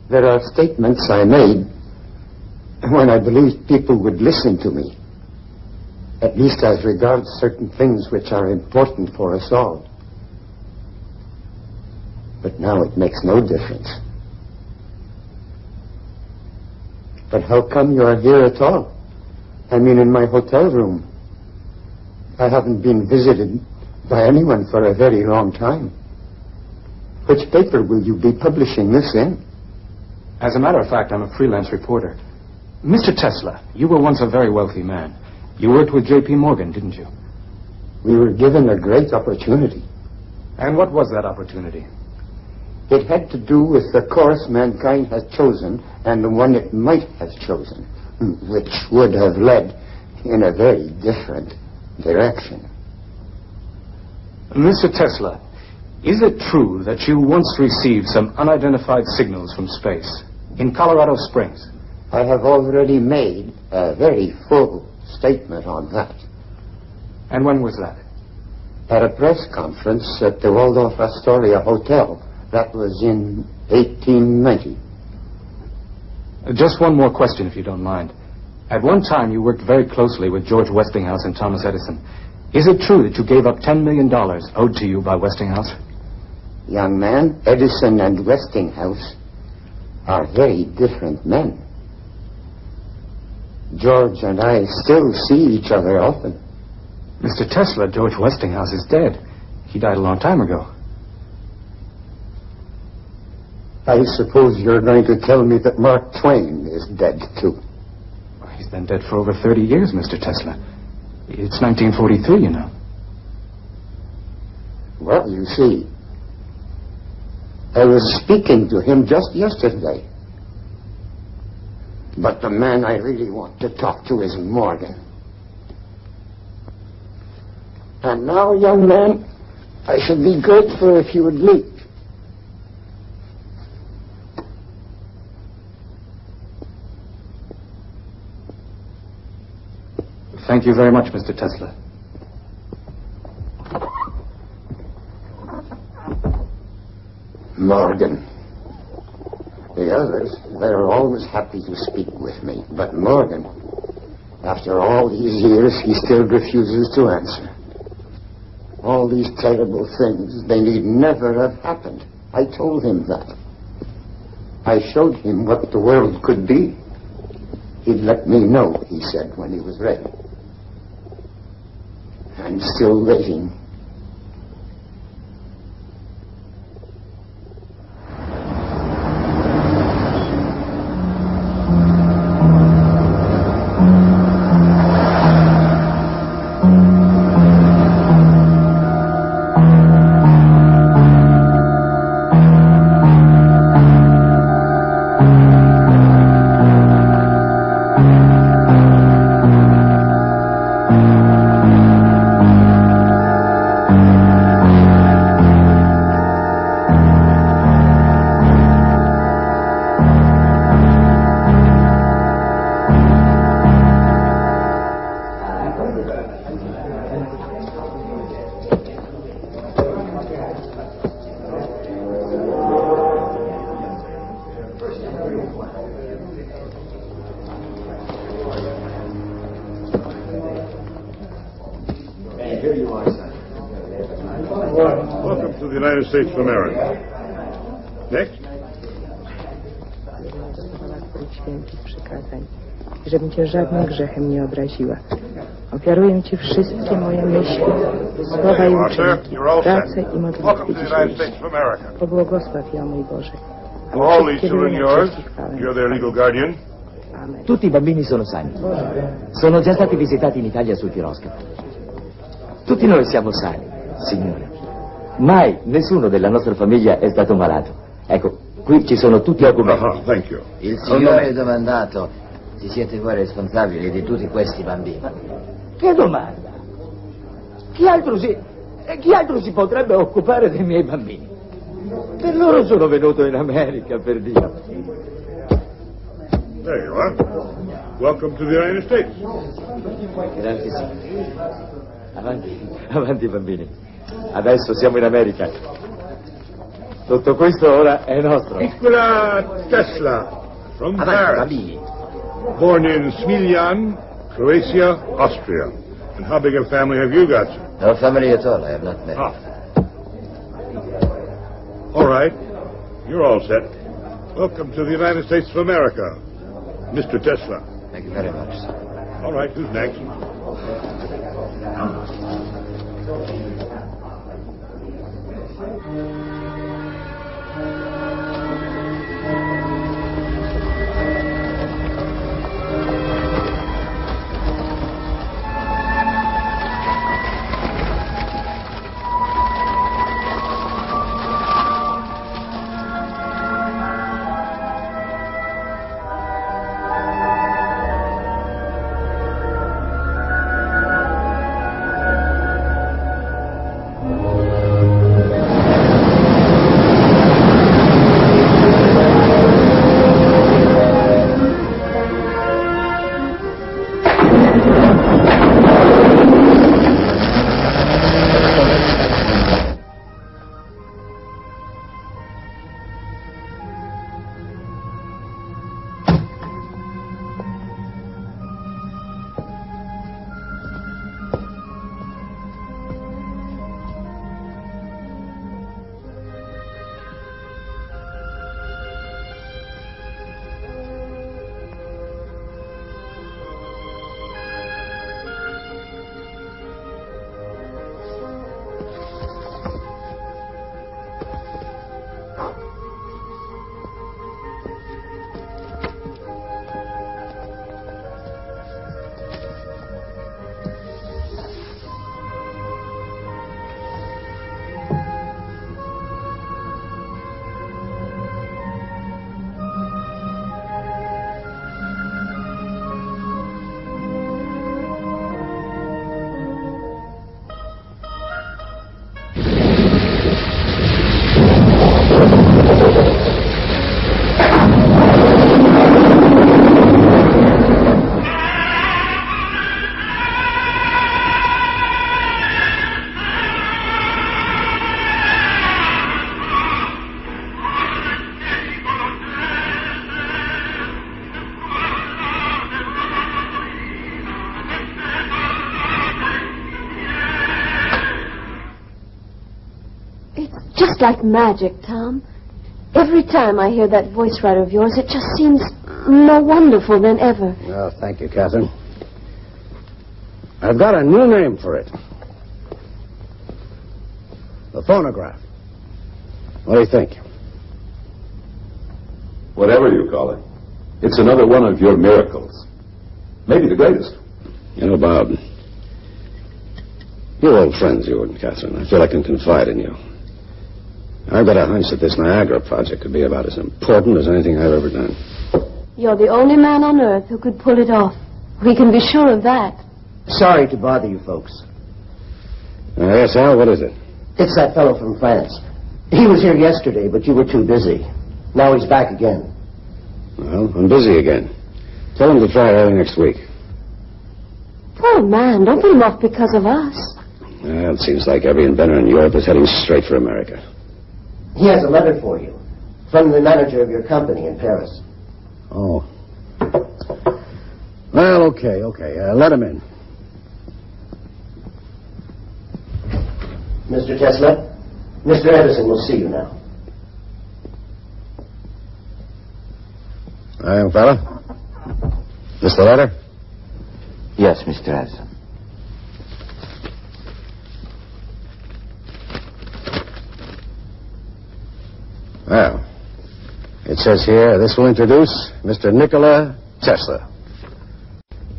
There are statements I made when I believed people would listen to me, at least as regards certain things which are important for us all. But now it makes no difference. But how come you are here at all? I mean, in my hotel room. I haven't been visited by anyone for a very long time. Which paper will you be publishing this in? As a matter of fact, I'm a freelance reporter. Mr. Tesla, you were once a very wealthy man. You worked with J.P. Morgan, didn't you? We were given a great opportunity. And what was that opportunity? It had to do with the course mankind has chosen and the one it might have chosen, which would have led in a very different direction. Mr. Tesla, is it true that you once received some unidentified signals from space in Colorado Springs? I have already made a very full statement on that. And when was that? At a press conference at the Waldorf Astoria Hotel. That was in 1890. Just one more question, if you don't mind. At one time, you worked very closely with George Westinghouse and Thomas Edison. Is it true that you gave up $10 million owed to you by Westinghouse? Young man, Edison and Westinghouse are very different men. George and I still see each other often. Mr. Tesla, George Westinghouse is dead. He died a long time ago. I suppose you're going to tell me that Mark Twain is dead, too. He's been dead for over 30 years, Mr. Tesla. It's 1943, you know. Well, you see, I was speaking to him just yesterday. But the man I really want to talk to is Morgan. And now, young man, I should be grateful if you would leave. Thank you very much, Mr. Tesla. Morgan. The others, they're always happy to speak with me. But Morgan, after all these years, he still refuses to answer. All these terrible things, they need never have happened. I told him that. I showed him what the world could be. He'd let me know, he said, when he was ready. I'm still waiting. Here you are, sir. Welcome to the United States of America. Next. Świętych przykazań, żebym cię żadnym grzechem nie obraziła. Ofiaruję ci wszystkie moje myśli, słowa i uczynki, pracę i modlitwy dzisiejsze. Pobłogosław je, o mój Boże. All these children yours, you're their legal guardian. Amen. Tutti i bambini sono sani. Sono già stati visitati in Italia sul piroscafo. Tutti noi siamo sani, signore. Mai nessuno della nostra famiglia è stato malato. Ecco, qui ci sono tutti i documenti. Thank you. Il signore domandato, ci siete voi responsabili di tutti questi bambini? Che domanda? Chi altro si potrebbe occupare dei miei bambini? Per loro sono venuto in America, per Dio. There you are. Welcome to the United States. Grazie, signore. Avanti, bambini. Adesso siamo in America. Tutto questo ora è nostro. Nikola Tesla, from Avanti, Paris. bambini. Born in Smiljan, Croatia, Austria. And how big a family have you got, sir? No family at all, I have not met. All right. You're all set. Welcome to the United States of America, Mr. Tesla. Thank you very much, sir. All right, who's next? Just like magic, Tom. Every time I hear that voice writer of yours, it just seems more wonderful than ever. Oh, thank you, Catherine. I've got a new name for it. The phonograph. What do you think? Whatever you call it, it's another one of your miracles. Maybe the greatest. You know, Bob, you're old friends, you and Catherine. I feel I can confide in you. I've got a hunch that this Niagara project could be about as important as anything I've ever done. You're the only man on earth who could pull it off. We can be sure of that. Sorry to bother you folks. Yes, Al, what is it? It's that fellow from France. He was here yesterday, but you were too busy. Now he's back again. Well, I'm busy again. Tell him to try early next week. Poor man, don't put him off because of us. Well, it seems like every inventor in Europe is heading straight for America. He has a letter for you from the manager of your company in Paris. Oh. Well, okay. Let him in. Mr. Tesla, Mr. Edison will see you now. Young fella. This the letter? Yes, Mr. Edison. Well, it says here, this will introduce Mr. Nikola Tesla.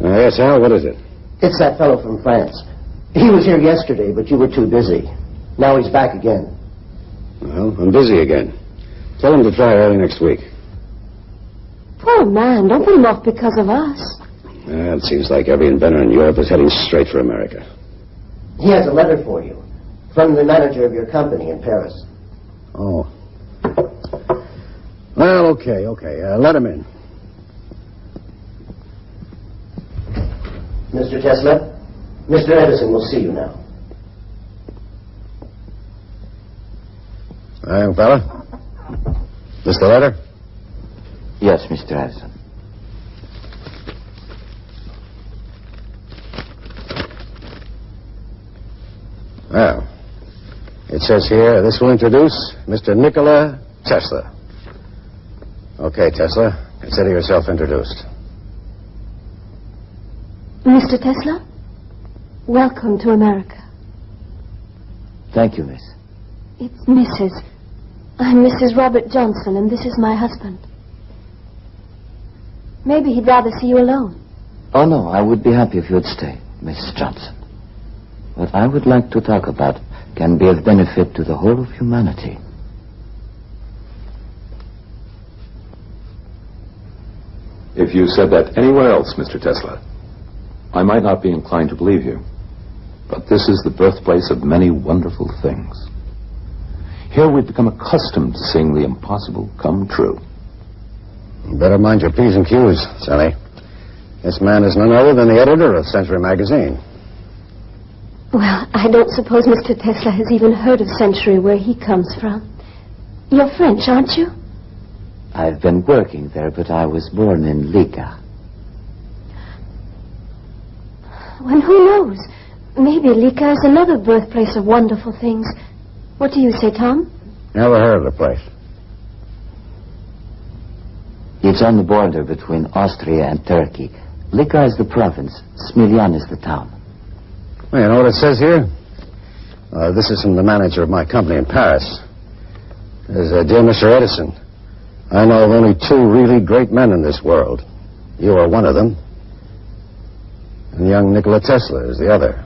Yes, Al, what is it? It's that fellow from France. He was here yesterday, but you were too busy. Now he's back again. Well, I'm busy again. Tell him to try early next week. Poor man, don't put him off because of us. It seems like every inventor in Europe is heading straight for America. He has a letter for you from the manager of your company in Paris. Oh. Well, okay. Let him in. Mr. Tesla, Mr. Edison will see you now. Young fella. This the letter? Yes, Mr. Edison. Well, it says here, this will introduce Mr. Nikola Tesla. Okay, Tesla, consider yourself introduced. Mr. Tesla, welcome to America. Thank you, miss. It's Mrs. I'm Mrs. Robert Johnson, and this is my husband. Maybe he'd rather see you alone. Oh, no, I would be happy if you'd stay, Mrs. Johnson. What I would like to talk about can be of benefit to the whole of humanity. If you said that anywhere else, Mr. Tesla, I might not be inclined to believe you. But this is the birthplace of many wonderful things. Here we've become accustomed to seeing the impossible come true. You better mind your P's and Q's, Sonny. This man is none other than the editor of Century magazine. Well, I don't suppose Mr. Tesla has even heard of Century, where he comes from. You're French, aren't you? I've been working there, but I was born in Liga. Well, who knows? Maybe Liga is another birthplace of wonderful things. What do you say, Tom? Never heard of the place. It's on the border between Austria and Turkey. Liga is the province. Smiljan is the town. Well, you know what it says here? This is from the manager of my company in Paris. It says, Dear Mr. Edison, I know of only two really great men in this world. You are one of them. And young Nikola Tesla is the other.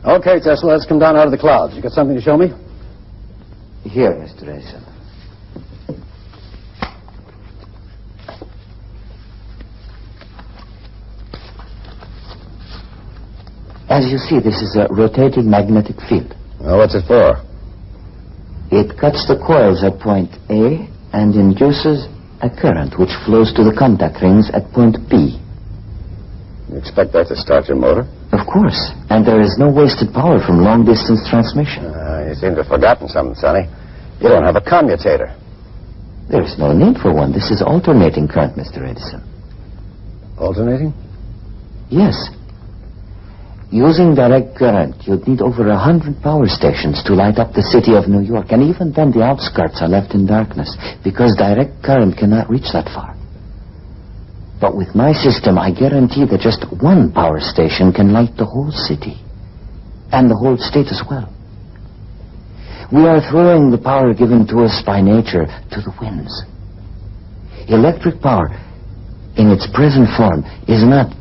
Okay, Tesla, let's come down out of the clouds. You got something to show me? Here, Mr. Edison. As you see, this is a rotating magnetic field. Well, what's it for? It cuts the coils at point A and induces a current which flows to the contact rings at point B. You expect that to start your motor? Of course. And there is no wasted power from long-distance transmission. You seem to have forgotten something, Sonny. You don't have a commutator. There's no need for one. This is alternating current, Mr. Edison. Alternating? Yes. Using direct current, you'd need over 100 power stations to light up the city of New York, and even then the outskirts are left in darkness, because direct current cannot reach that far. But with my system, I guarantee that just one power station can light the whole city, and the whole state as well. We are throwing the power given to us by nature to the winds. Electric power, in its present form, is not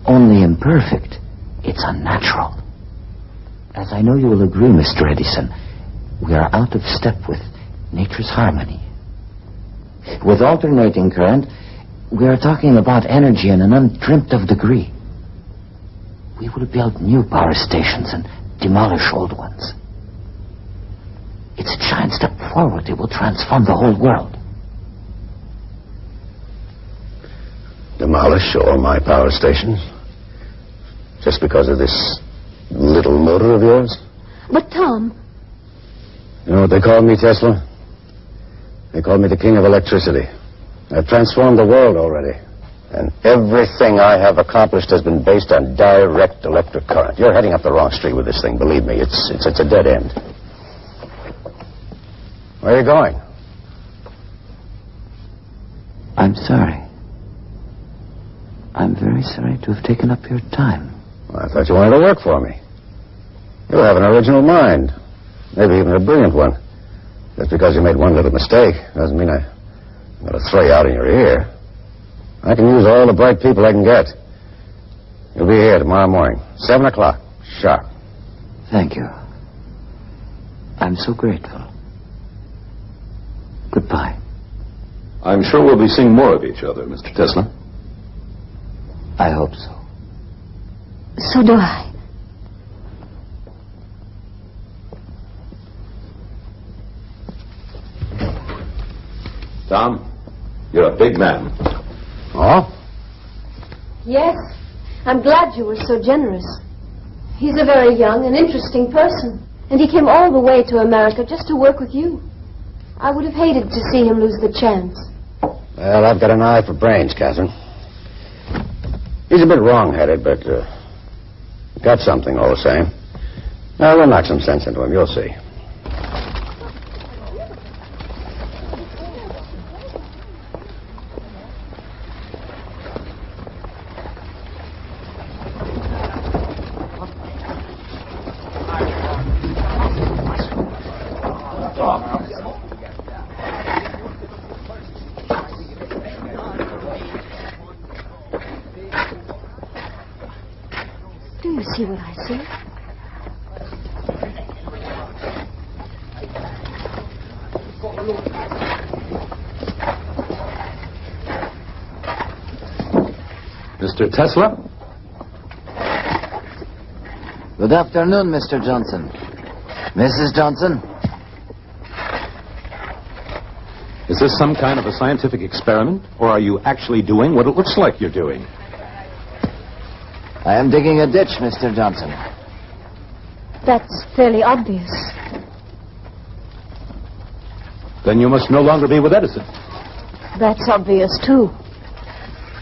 only imperfect, it's unnatural. As I know you will agree, Mr. Edison, we are out of step with nature's harmony. With alternating current, we are talking about energy in an undreamt of degree. We will build new power stations and demolish old ones. It's a giant step forward. It will transform the whole world. Demolish all my power stations? Just because of this little motor of yours? But, Tom... You know what they call me, Tesla? They call me the king of electricity. I've transformed the world already. And everything I have accomplished has been based on direct electric current. You're heading up the wrong street with this thing, believe me. It's a dead end. Where are you going? I'm sorry. I'm very sorry to have taken up your time. Well, I thought you wanted to work for me. You have an original mind. Maybe even a brilliant one. Just because you made one little mistake doesn't mean I'm going to throw you out in your ear. I can use all the bright people I can get. You'll be here tomorrow morning, 7 o'clock, sharp. Thank you. I'm so grateful. Goodbye. I'm sure we'll be seeing more of each other, Mr. Tesla. I hope so. So do I. Tom, you're a big man. Oh? Yes. I'm glad you were so generous. He's a very young and interesting person. And he came all the way to America just to work with you. I would have hated to see him lose the chance. Well, I've got an eye for brains, Catherine. He's a bit wrong-headed, but got something all the same. Now, we'll knock some sense into him, you'll see. Do you see what I see? Mr. Tesla? Good afternoon, Mr. Johnson. Mrs. Johnson? Is this some kind of a scientific experiment, or are you actually doing what it looks like you're doing? I am digging a ditch, Mr. Johnson. That's fairly obvious. Then you must no longer be with Edison. That's obvious, too.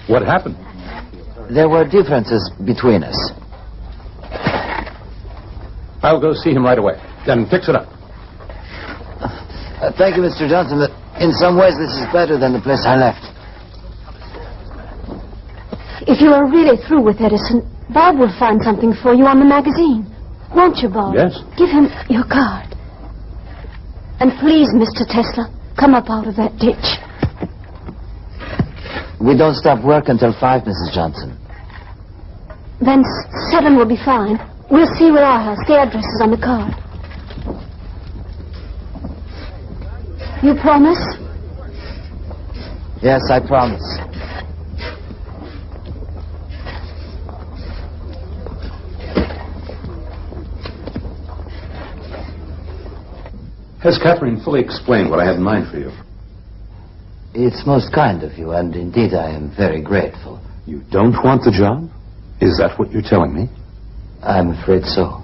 What happened? There were differences between us. I'll go see him right away. Then fix it up. Thank you, Mr. Johnson, but in some ways this is better than the place I left. If you are really through with Edison, Bob will find something for you on the magazine. Won't you, Bob? Yes. Give him your card. And please, Mr. Tesla, come up out of that ditch. We don't stop work until 5, Mrs. Johnson. Then 7 will be fine. We'll see you at our house. The address is on the card. You promise? Yes, I promise. Has Catherine fully explained what I had in mind for you? It's most kind of you, and indeed I am very grateful. You don't want the job? Is that what you're telling me? I'm afraid so.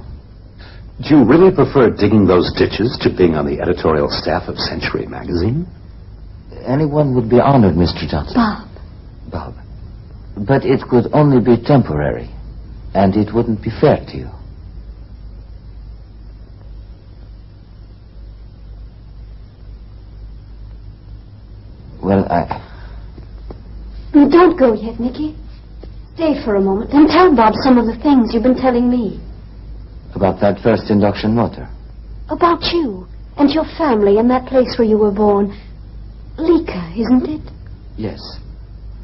Do you really prefer digging those ditches to being on the editorial staff of Century magazine? Anyone would be honored, Mr. Johnson. Bob. But it could only be temporary, and it wouldn't be fair to you. Well, Don't go yet, Nicky. Stay for a moment and tell Bob some of the things you've been telling me. About that first induction motor. About you and your family and that place where you were born. Lika, isn't it? Yes.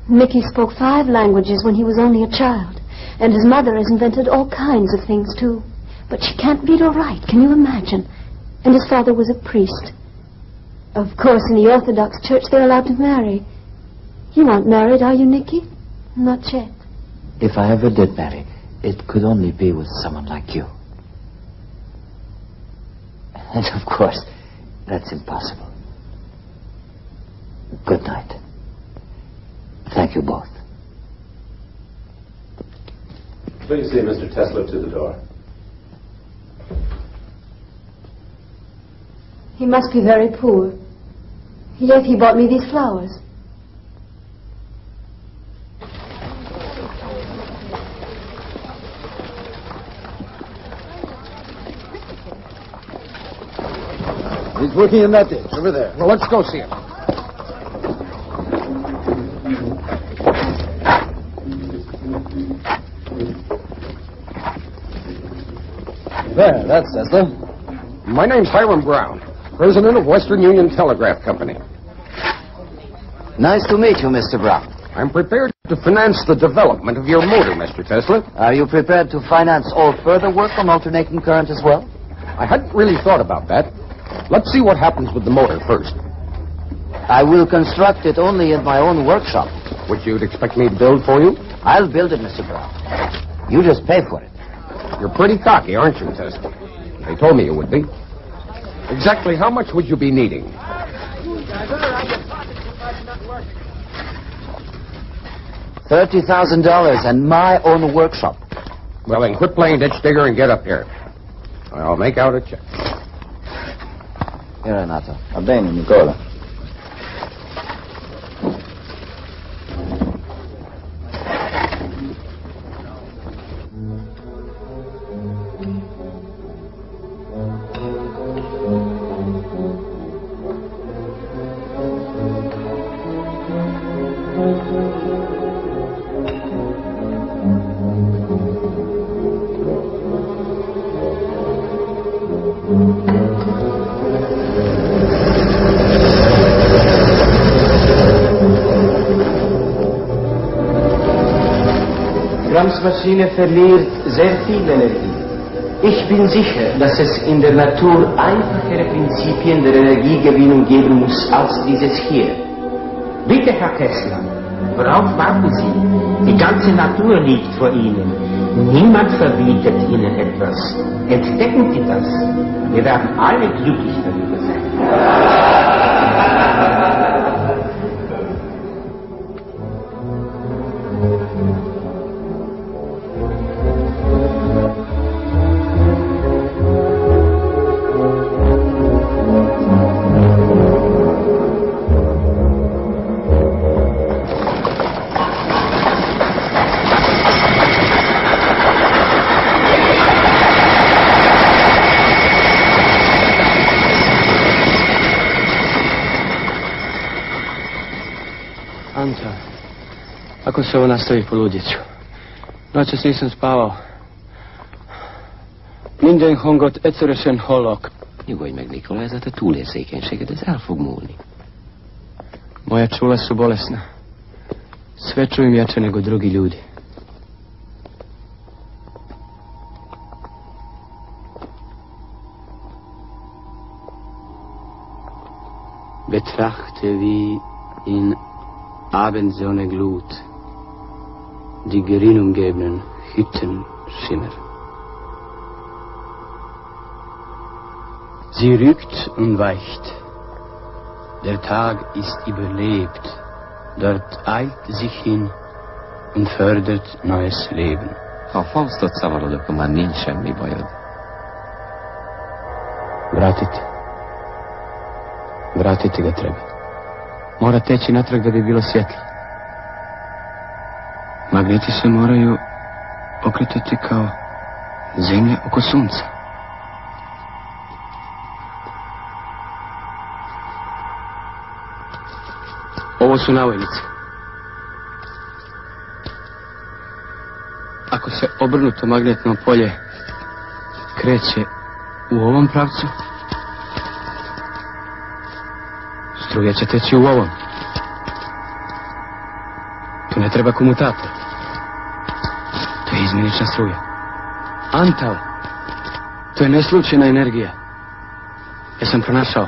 Mickey spoke 5 languages when he was only a child. And his mother has invented all kinds of things, too. But she can't read or write, can you imagine? And his father was a priest. Of course, in the Orthodox Church, they're allowed to marry. You aren't married, are you, Nicky? Not yet. If I ever did marry, it could only be with someone like you. And of course, that's impossible. Good night. Thank you both. Please see Mr. Tesla to the door. He must be very poor. Yes, he bought me these flowers. He's working in that ditch, over there. Well, let's go see him. There, that's Tesla. My name's Hiram Brown, president of Western Union Telegraph Company. Nice to meet you, Mr. Brown. I'm prepared to finance the development of your motor, Mr. Tesla. Are you prepared to finance all further work on alternating current as well? I hadn't really thought about that. Let's see what happens with the motor first. I will construct it only in my own workshop. Which you'd expect me to build for you? I'll build it, Mr. Brown. You just pay for it. You're pretty cocky, aren't you, Tesla? They told me you would be. Exactly how much would you be needing? $30,000 and my own workshop. Well, then quit playing ditch digger and get up here. I'll make out a check. Here, Renato. Va bene, Nicola. Maschine verliert sehr viel Energie. Ich bin sicher, dass es in der Natur einfachere Prinzipien der Energiegewinnung geben muss als dieses hier. Bitte, Herr Tesla, worauf warten Sie? Die ganze Natur liegt vor Ihnen. Niemand verbietet Ihnen etwas. Entdecken Sie das. Wir werden alle glücklich darüber sein. Ako se ovo nastavi, poludjet ću. Noćas nisam spavao. Minden hangot egyszerűen hallok. Nyugodj meg, Nikola, ez a te túlérzékenységed, ez el fog múlni. Moja čula su bolesna. Sve čujem jače nego drugi ljudi. Betrachte wie in Abendsonne Glut die grün umgebenen Hütten Schimmer. Sie rückt und weicht. Der Tag ist überlebt. Dort eilt sich hin und fördert neues Leben. Ha a Faustot szavarod, akkor már nincs semmi bajod. Vratiti ga treba. Mora teći natrag da bi bilo svjetlo. Magneti se moraju okretati kao zemlja oko sunca. Ovo su navojnice. Ako se obrnuto magnetno polje kreće u ovom pravcu, struja će teći u ovom. Tu ne treba komutator. To je izmjenična struja. Antal. To je neslučajna energija. Ja sam pronašao.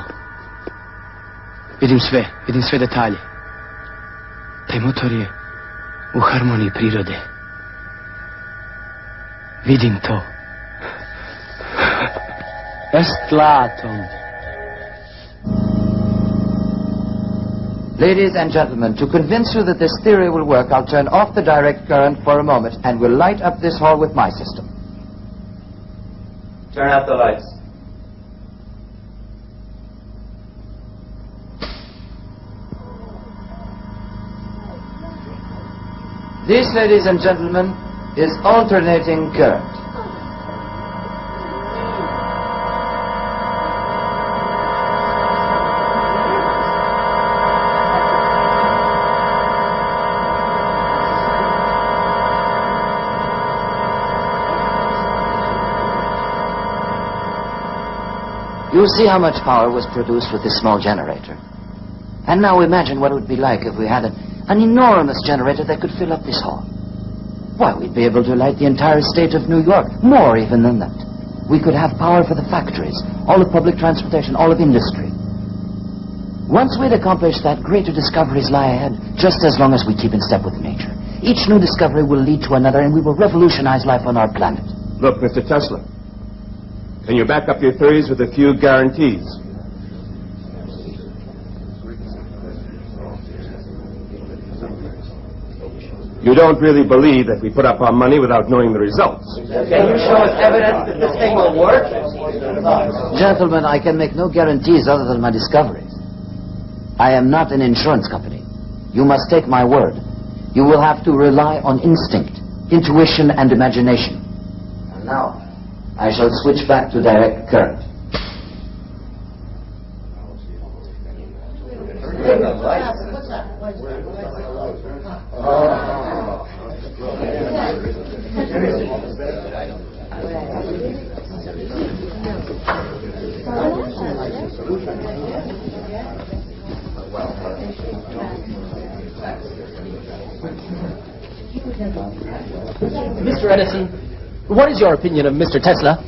Vidim sve detalje. Taj motor je u harmoniji prirode. Vidim to. Estlatom. Ladies and gentlemen, to convince you that this theory will work, I'll turn off the direct current for a moment and we'll light up this hall with my system. Turn out the lights. This, ladies and gentlemen, is alternating current. You see how much power was produced with this small generator. And now imagine what it would be like if we had an enormous generator that could fill up this hall. Why, we'd be able to light the entire state of New York, more even than that. We could have power for the factories, all of public transportation, all of industry. Once we'd accomplished that, greater discoveries lie ahead, just as long as we keep in step with nature. Each new discovery will lead to another, and we will revolutionize life on our planet. Look, Mr. Tesla, can you back up your theories with a few guarantees? You don't really believe that we put up our money without knowing the results. Can you show us evidence that this thing will work? Gentlemen, I can make no guarantees other than my discoveries. I am not an insurance company. You must take my word. You will have to rely on instinct, intuition, and imagination. And now, I shall switch back to direct current. Mr. Edison, what is your opinion of Mr. Tesla?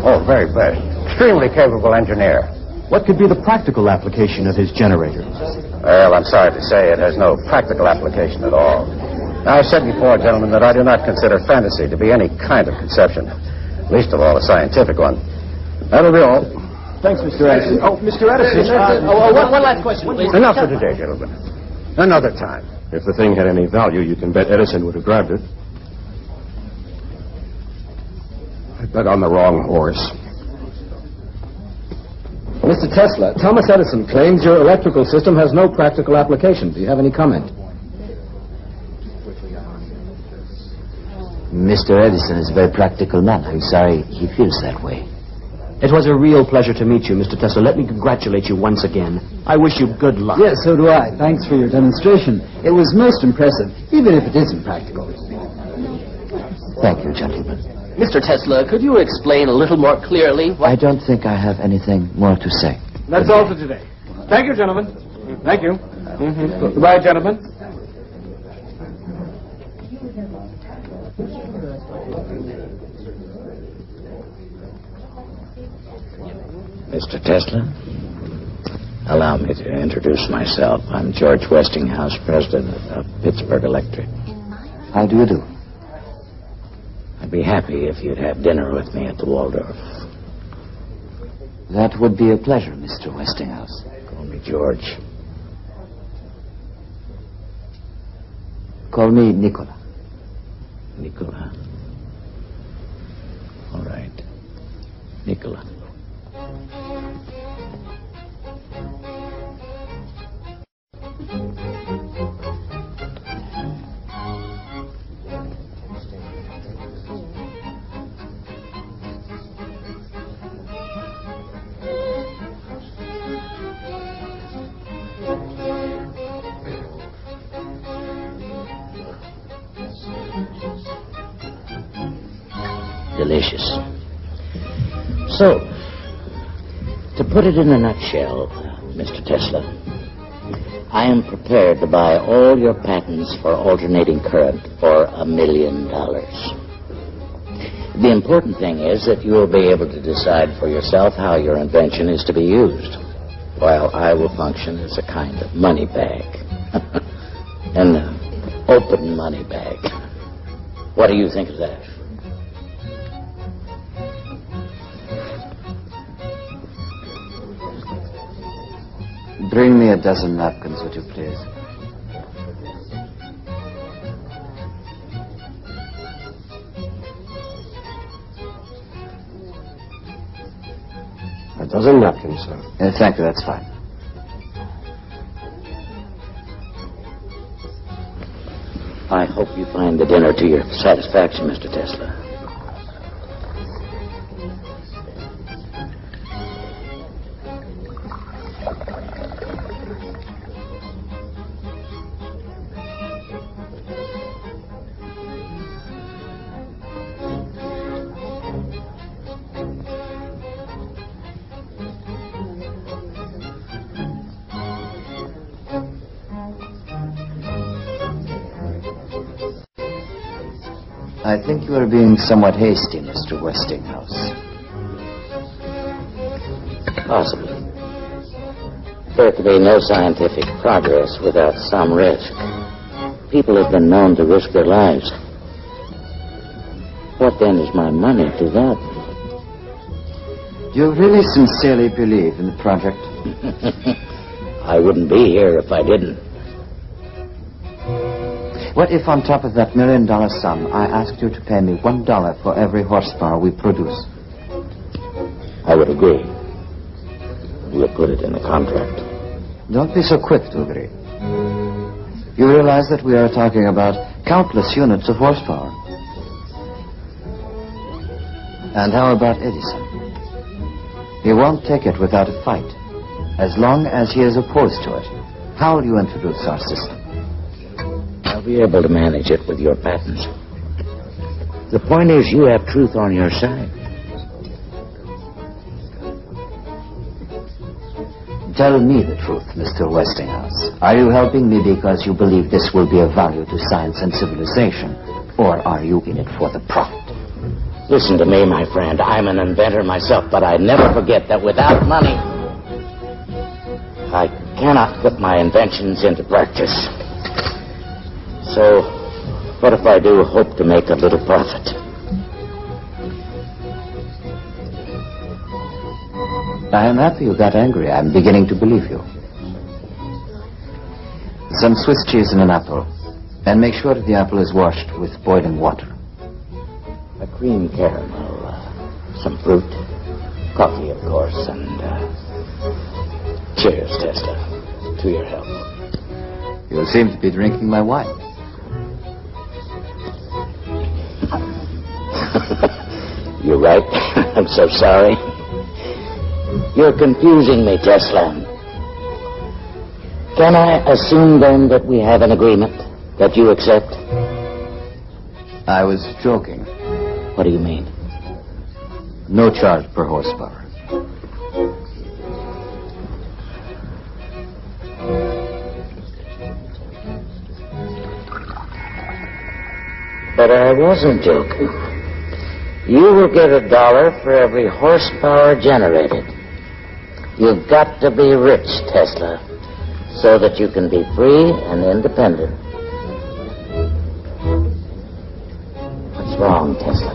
Oh, very good. Extremely capable engineer. What could be the practical application of his generator? Well, I'm sorry to say it has no practical application at all. Now, I've said before, gentlemen, that I do not consider fantasy to be any kind of conception, least of all a scientific one. That'll be all. Thanks, Mr. Edison. Oh, Mr. Edison. One last question, please. Enough for today, gentlemen. Another time. If the thing had any value, you can bet Edison would have grabbed it. I bet on the wrong horse. Mr. Tesla, Thomas Edison claims your electrical system has no practical application. Do you have any comment? Mr. Edison is a very practical man. I'm sorry he feels that way. It was a real pleasure to meet you, Mr. Tesla. Let me congratulate you once again. I wish you good luck. Yes, so do I. Thanks for your demonstration. It was most impressive, even if it isn't practical. Thank you, gentlemen. Mr. Tesla, could you explain a little more clearly I don't think I have anything more to say. That's all for today. Thank you, gentlemen. Thank you. Goodbye, gentlemen. Mr. Tesla, allow me to introduce myself. I'm George Westinghouse, president of Pittsburgh Electric. How do you do? I'd be happy if you'd have dinner with me at the Waldorf. That would be a pleasure, Mr. Westinghouse. Call me George. Call me Nikola. Nikola. All right. Nikola. Delicious. So, to put it in a nutshell, Mr. Tesla, I am prepared to buy all your patents for alternating current for $1 million. The important thing is that you will be able to decide for yourself how your invention is to be used, while I will function as a kind of money bag. An open money bag. What do you think of that? Bring me a dozen napkins, would you please? A dozen napkins, sir. Thank you, that's fine. I hope you find the dinner to your satisfaction, Mr. Tesla. I think you are being somewhat hasty, Mr. Westinghouse. Possibly. There can be no scientific progress without some risk. People have been known to risk their lives. What then is my money to that? Do you really sincerely believe in the project? I wouldn't be here if I didn't. What if on top of that $1 million sum, I asked you to pay me $1 for every horsepower we produce? I would agree. We'll put it in the contract. Don't be so quick to agree. You realize that we are talking about countless units of horsepower. And how about Edison? He won't take it without a fight. As long as he is opposed to it, how will you introduce our system? I'll be able to manage it with your patents. The point is, you have truth on your side. Tell me the truth, Mr. Westinghouse. Are you helping me because you believe this will be of value to science and civilization? Or are you in it for the profit? Listen to me, my friend. I'm an inventor myself, but I never forget that without money, I cannot put my inventions into practice. So, what if I do hope to make a little profit? I am happy you got angry. I'm beginning to believe you. Some Swiss cheese and an apple. And make sure that the apple is washed with boiling water. A cream caramel, some fruit, coffee, of course, and cheers, Tesla, to your health. You seem to be drinking my wine. You're right. I'm so sorry. You're confusing me, Tesla. Can I assume, then, that we have an agreement that you accept? I was joking. What do you mean? No charge per horsepower. But I wasn't joking. You will get $1 for every horsepower generated. You've got to be rich, Tesla, so that you can be free and independent. What's wrong, Tesla?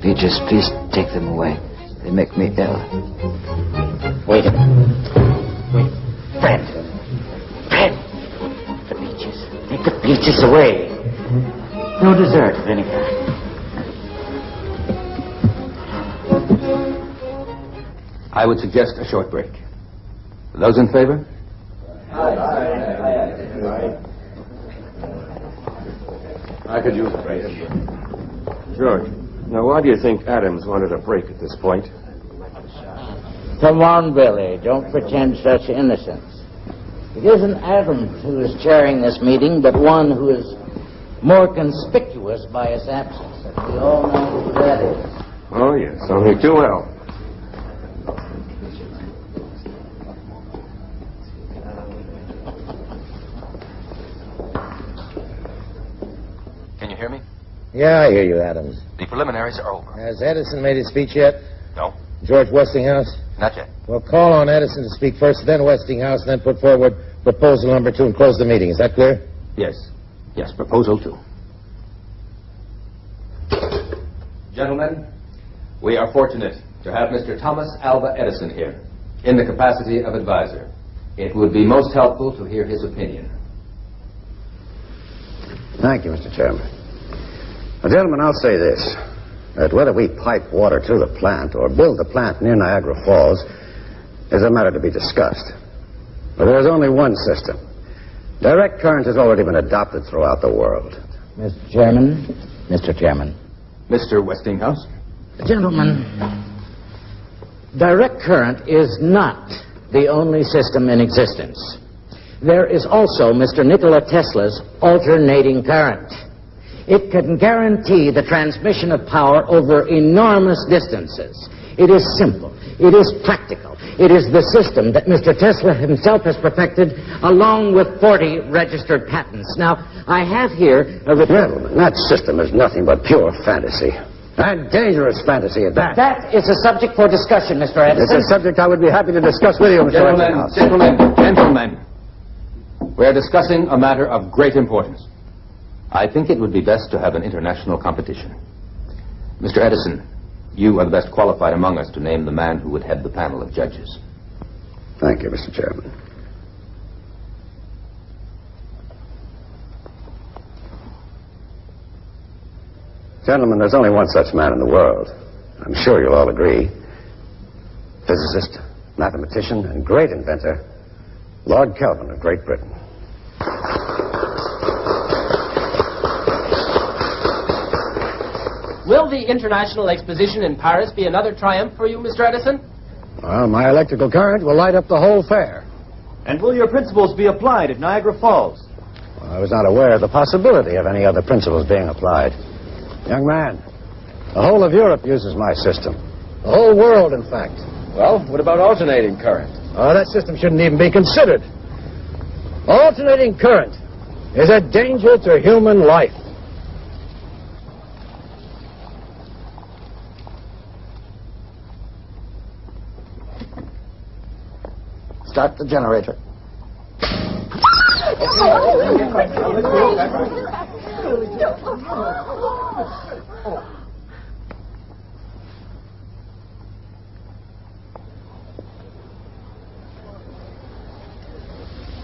Peaches, please take them away. They make me ill. Wait a minute. Wait. Fred. The peaches. Take the peaches away. No dessert of any kind. I would suggest a short break. Those in favor? I could use a break. George, now why do you think Adams wanted a break at this point? Come on, Billy. Don't pretend such innocence. It isn't Adams who is chairing this meeting, but one who is more conspicuous by his absence. And we all know who that is. Oh, yes, only too well. Can you hear me? Yeah, I hear you, Adams. The preliminaries are over. Has Edison made his speech yet? No, George Westinghouse? not yet. Well, call on Edison to speak first, then Westinghouse, and then put forward proposal number 2 and close the meeting. Is that clear? Yes. Yes, proposal 2. Gentlemen, we are fortunate to have Mr. Thomas Alva Edison here in the capacity of advisor. It would be most helpful to hear his opinion. Thank you, Mr. Chairman. Well, gentlemen, I'll say this. That whether we pipe water to the plant or build the plant near Niagara Falls is a matter to be discussed. But there's only one system. Direct current has already been adopted throughout the world. Mr. Chairman. Mr. Chairman. Mr. Westinghouse? Gentlemen, direct current is not the only system in existence. There is also Mr. Nikola Tesla's alternating current. It can guarantee the transmission of power over enormous distances. It is simple. It is practical. It is the system that Mr. Tesla himself has perfected, along with 40 registered patents. Now, I have here a... Gentlemen, that system is nothing but pure fantasy. And dangerous fantasy at that. That is a subject for discussion, Mr. Edison. It's a subject I would be happy to discuss with you, Mr. Westinghouse. Gentlemen. We are discussing a matter of great importance. I think it would be best to have an international competition. Mr. Edison, you are the best qualified among us to name the man who would head the panel of judges. Thank you, Mr. Chairman. Gentlemen, there's only one such man in the world. I'm sure you'll all agree. Physicist, mathematician, and great inventor, Lord Kelvin of Great Britain. Will the International Exposition in Paris be another triumph for you, Mr. Edison? Well, my electrical current will light up the whole fair. And will your principles be applied at Niagara Falls? Well, I was not aware of the possibility of any other principles being applied. Young man, the whole of Europe uses my system. The whole world, in fact. Well, what about alternating current? Oh, that system shouldn't even be considered. Alternating current is a danger to human life. Start the generator.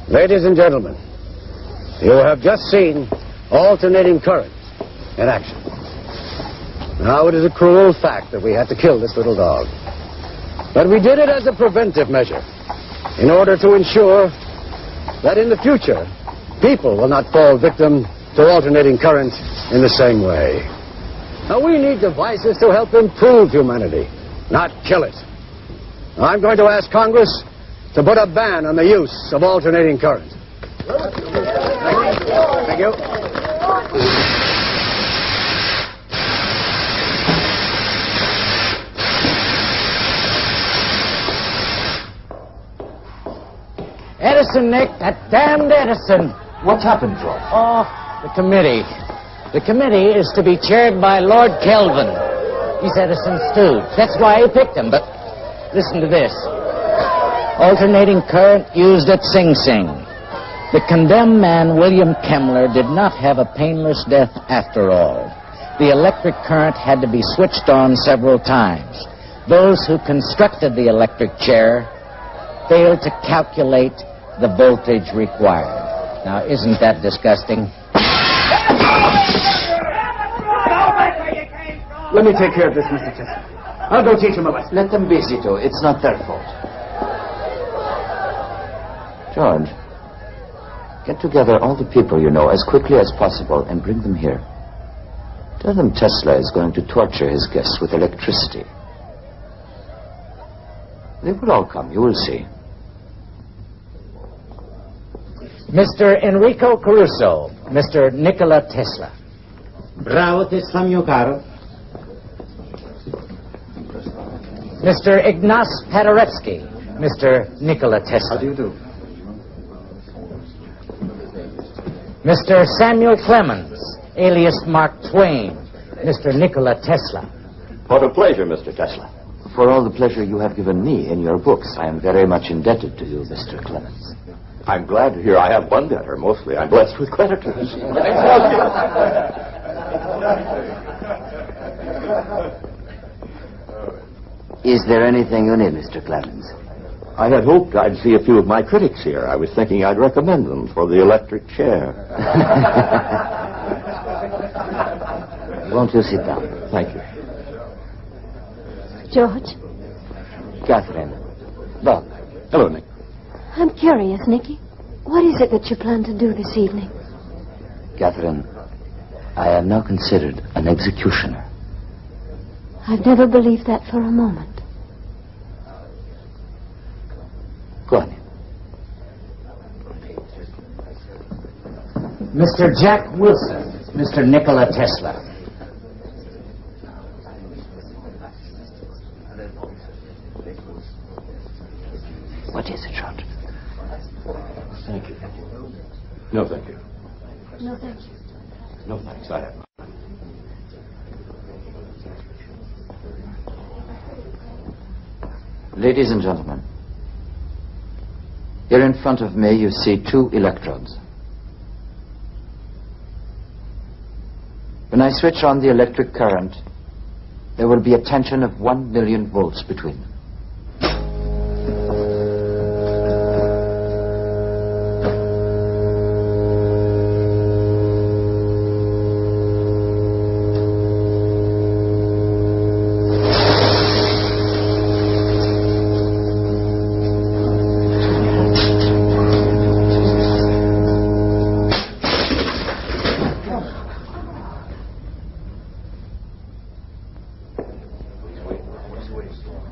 Ladies and gentlemen, you have just seen alternating current in action. Now, it is a cruel fact that we had to kill this little dog. But we did it as a preventive measure in order to ensure that in the future, people will not fall victim to alternating current in the same way. Now, we need devices to help improve humanity, not kill it. Now, I'm going to ask Congress to put a ban on the use of alternating current. Thank you. Edison, Nick, that damned Edison. What's happened, George? Oh, the committee. The committee is to be chaired by Lord Kelvin. He's Edison's stooge. That's why he picked him, but listen to this. Alternating current used at Sing Sing. The condemned man, William Kemmler, did not have a painless death after all. The electric current had to be switched on several times. Those who constructed the electric chair failed to calculate the voltage required. Now, isn't that disgusting? Let me take care of this, Mr. Tesla. I'll go teach him a lesson. Let them be, Zito. It's not their fault. George, get together all the people you know as quickly as possible and bring them here. Tell them Tesla is going to torture his guests with electricity. They will all come, you will see. Mr. Enrico Caruso, Mr. Nikola Tesla. Bravo, Tesla, mio caro. Mr. Ignace Paderewski, Mr. Nikola Tesla. How do you do? Mr. Samuel Clemens, alias Mark Twain, Mr. Nikola Tesla. What a pleasure, Mr. Tesla. For all the pleasure you have given me in your books, I am very much indebted to you, Mr. Clemens. I'm glad to hear I have one debtor. Mostly I'm blessed with creditors. Is there anything you need, Mr. Clemens? I had hoped I'd see a few of my critics here. I was thinking I'd recommend them for the electric chair. Won't you sit down? Thank you. George, Catherine. Bob. Hello, Nick. I'm curious, Nicky. What is it that you plan to do this evening? Catherine, I am now considered an executioner. I've never believed that for a moment. Go on. Mr. Jack Wilson, Mr. Nikola Tesla. What is it, George? Thank you. No, thank you. No, thank you. No, thanks. I have none. Ladies and gentlemen, here in front of me you see 2 electrodes. When I switch on the electric current, there will be a tension of 1 million volts between them.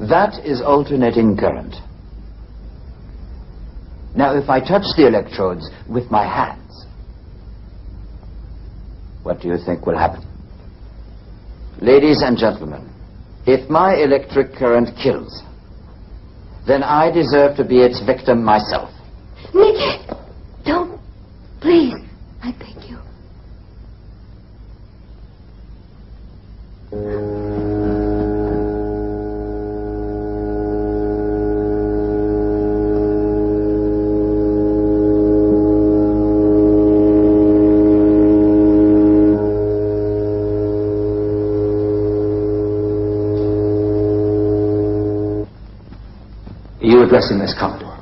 That is alternating current. Now, if I touch the electrodes with my hands, what do you think will happen? Ladies and gentlemen, if my electric current kills, then I deserve to be its victim myself. Nicky! Don't. Please. I beg you. You addressing this Commodore?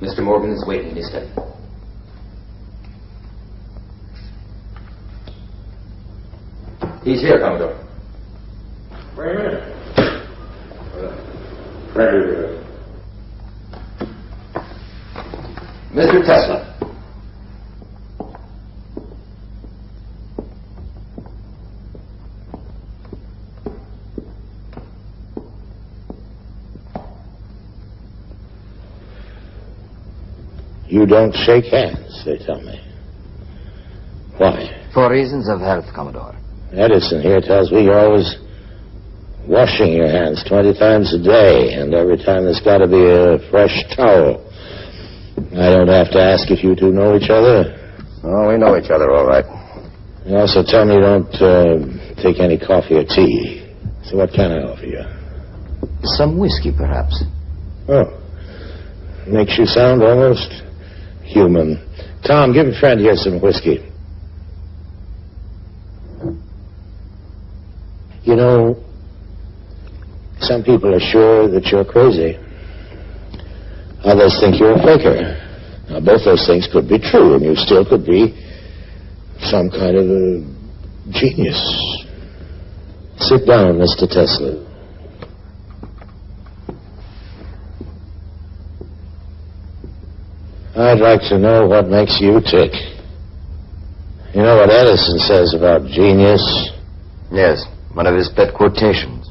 Mr. Morgan is waiting in his study. He's here, Commodore. Wait a minute. Ready. Mr. Tesla. You don't shake hands, they tell me. Why? For reasons of health, Commodore. Edison here tells me you're always washing your hands 20 times a day, and every time there's got to be a fresh towel. I don't have to ask if you two know each other. Oh, we know each other all right. You also tell me you don't take any coffee or tea. So what can I offer you? Some whiskey, perhaps. Oh. Makes you sound almost human. Tom, give a friend here some whiskey. You know, some people are sure that you're crazy. Others think you're a faker. Now, both those things could be true, and you still could be some kind of a genius. Sit down, Mr. Tesla. I'd like to know what makes you tick. You know what Edison says about genius? Yes, one of his pet quotations.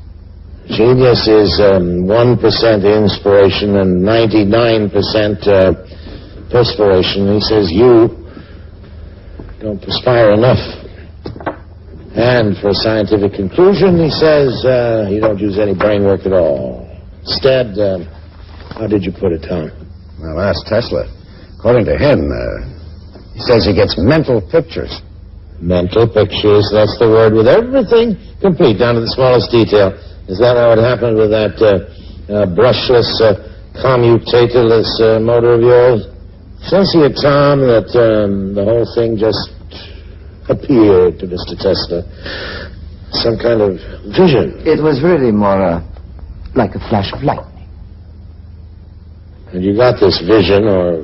Genius is 1% inspiration and 99% perspiration. He says you don't perspire enough. And for a scientific conclusion, he says you don't use any brain work at all. Instead, how did you put it, Tom? Well, ask Tesla. According to him, he says he gets mental pictures. Mental pictures, that's the word, with everything complete, down to the smallest detail. Is that how it happened with that brushless, commutatorless motor of yours? Says here, Tom, that the whole thing just appeared to Mr. Tesla. Some kind of vision. It was really more like a flash of lightning. And you got this vision, or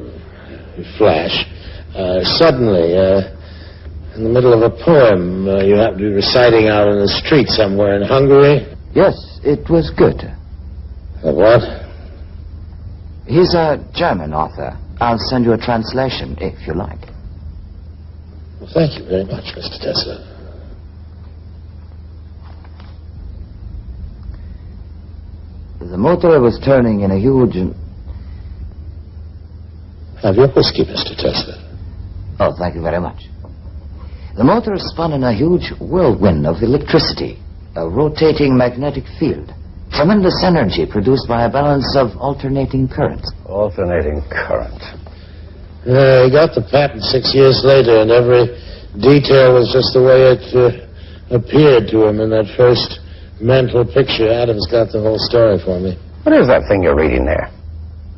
flash, suddenly, In the middle of a poem you happen to be reciting out on the street somewhere in Hungary? Yes, it was Goethe. What? He's a German author. I'll send you a translation, if you like. Well, thank you very much, Mr. Tesla. The motor was turning in a huge... Have your whiskey, Mr. Tesla. Oh, thank you very much. The motor spun in a huge whirlwind of electricity, a rotating magnetic field, tremendous energy produced by a balance of alternating currents. Alternating current. He got the patent 6 years later, and every detail was just the way it appeared to him in that first mental picture. Adam's got the whole story for me. What is that thing you're reading there?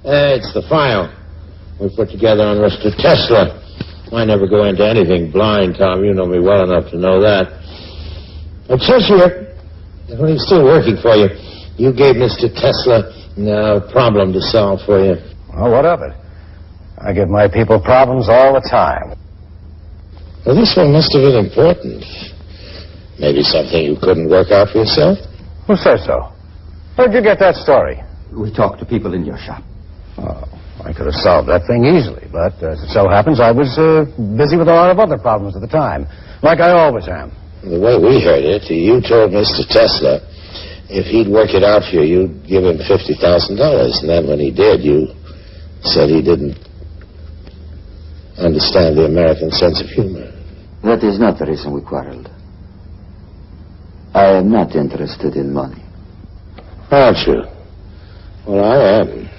It's the file we put together on Mr. Tesla. I never go into anything blind, Tom. You know me well enough to know that. It says here, when he's still working for you, you gave Mr. Tesla a problem to solve for you. Well, what of it? I give my people problems all the time. Well, this one must have been important. Maybe something you couldn't work out for yourself? Who says so? Where'd you get that story? We talked to people in your shop. Oh, I could have solved that thing easily, but as it so happens, I was busy with a lot of other problems at the time, like I always am. The way we heard it, you told Mr. Tesla if he'd work it out for you, you'd give him $50,000. And then when he did, you said he didn't understand the American sense of humor. That is not the reason we quarreled. I am not interested in money. Aren't you? Well, I am.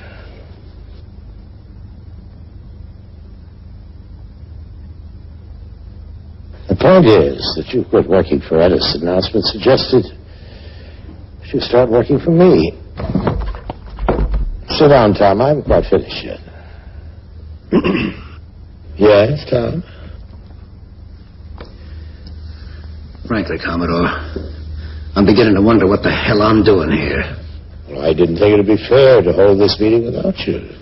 The point is that you quit working for Edison. Now it's been suggested you start working for me. Sit down, Tom. I haven't quite finished yet. Yes, Tom? Frankly, Commodore, I'm beginning to wonder what the hell I'm doing here. Well, I didn't think it would be fair to hold this meeting without you.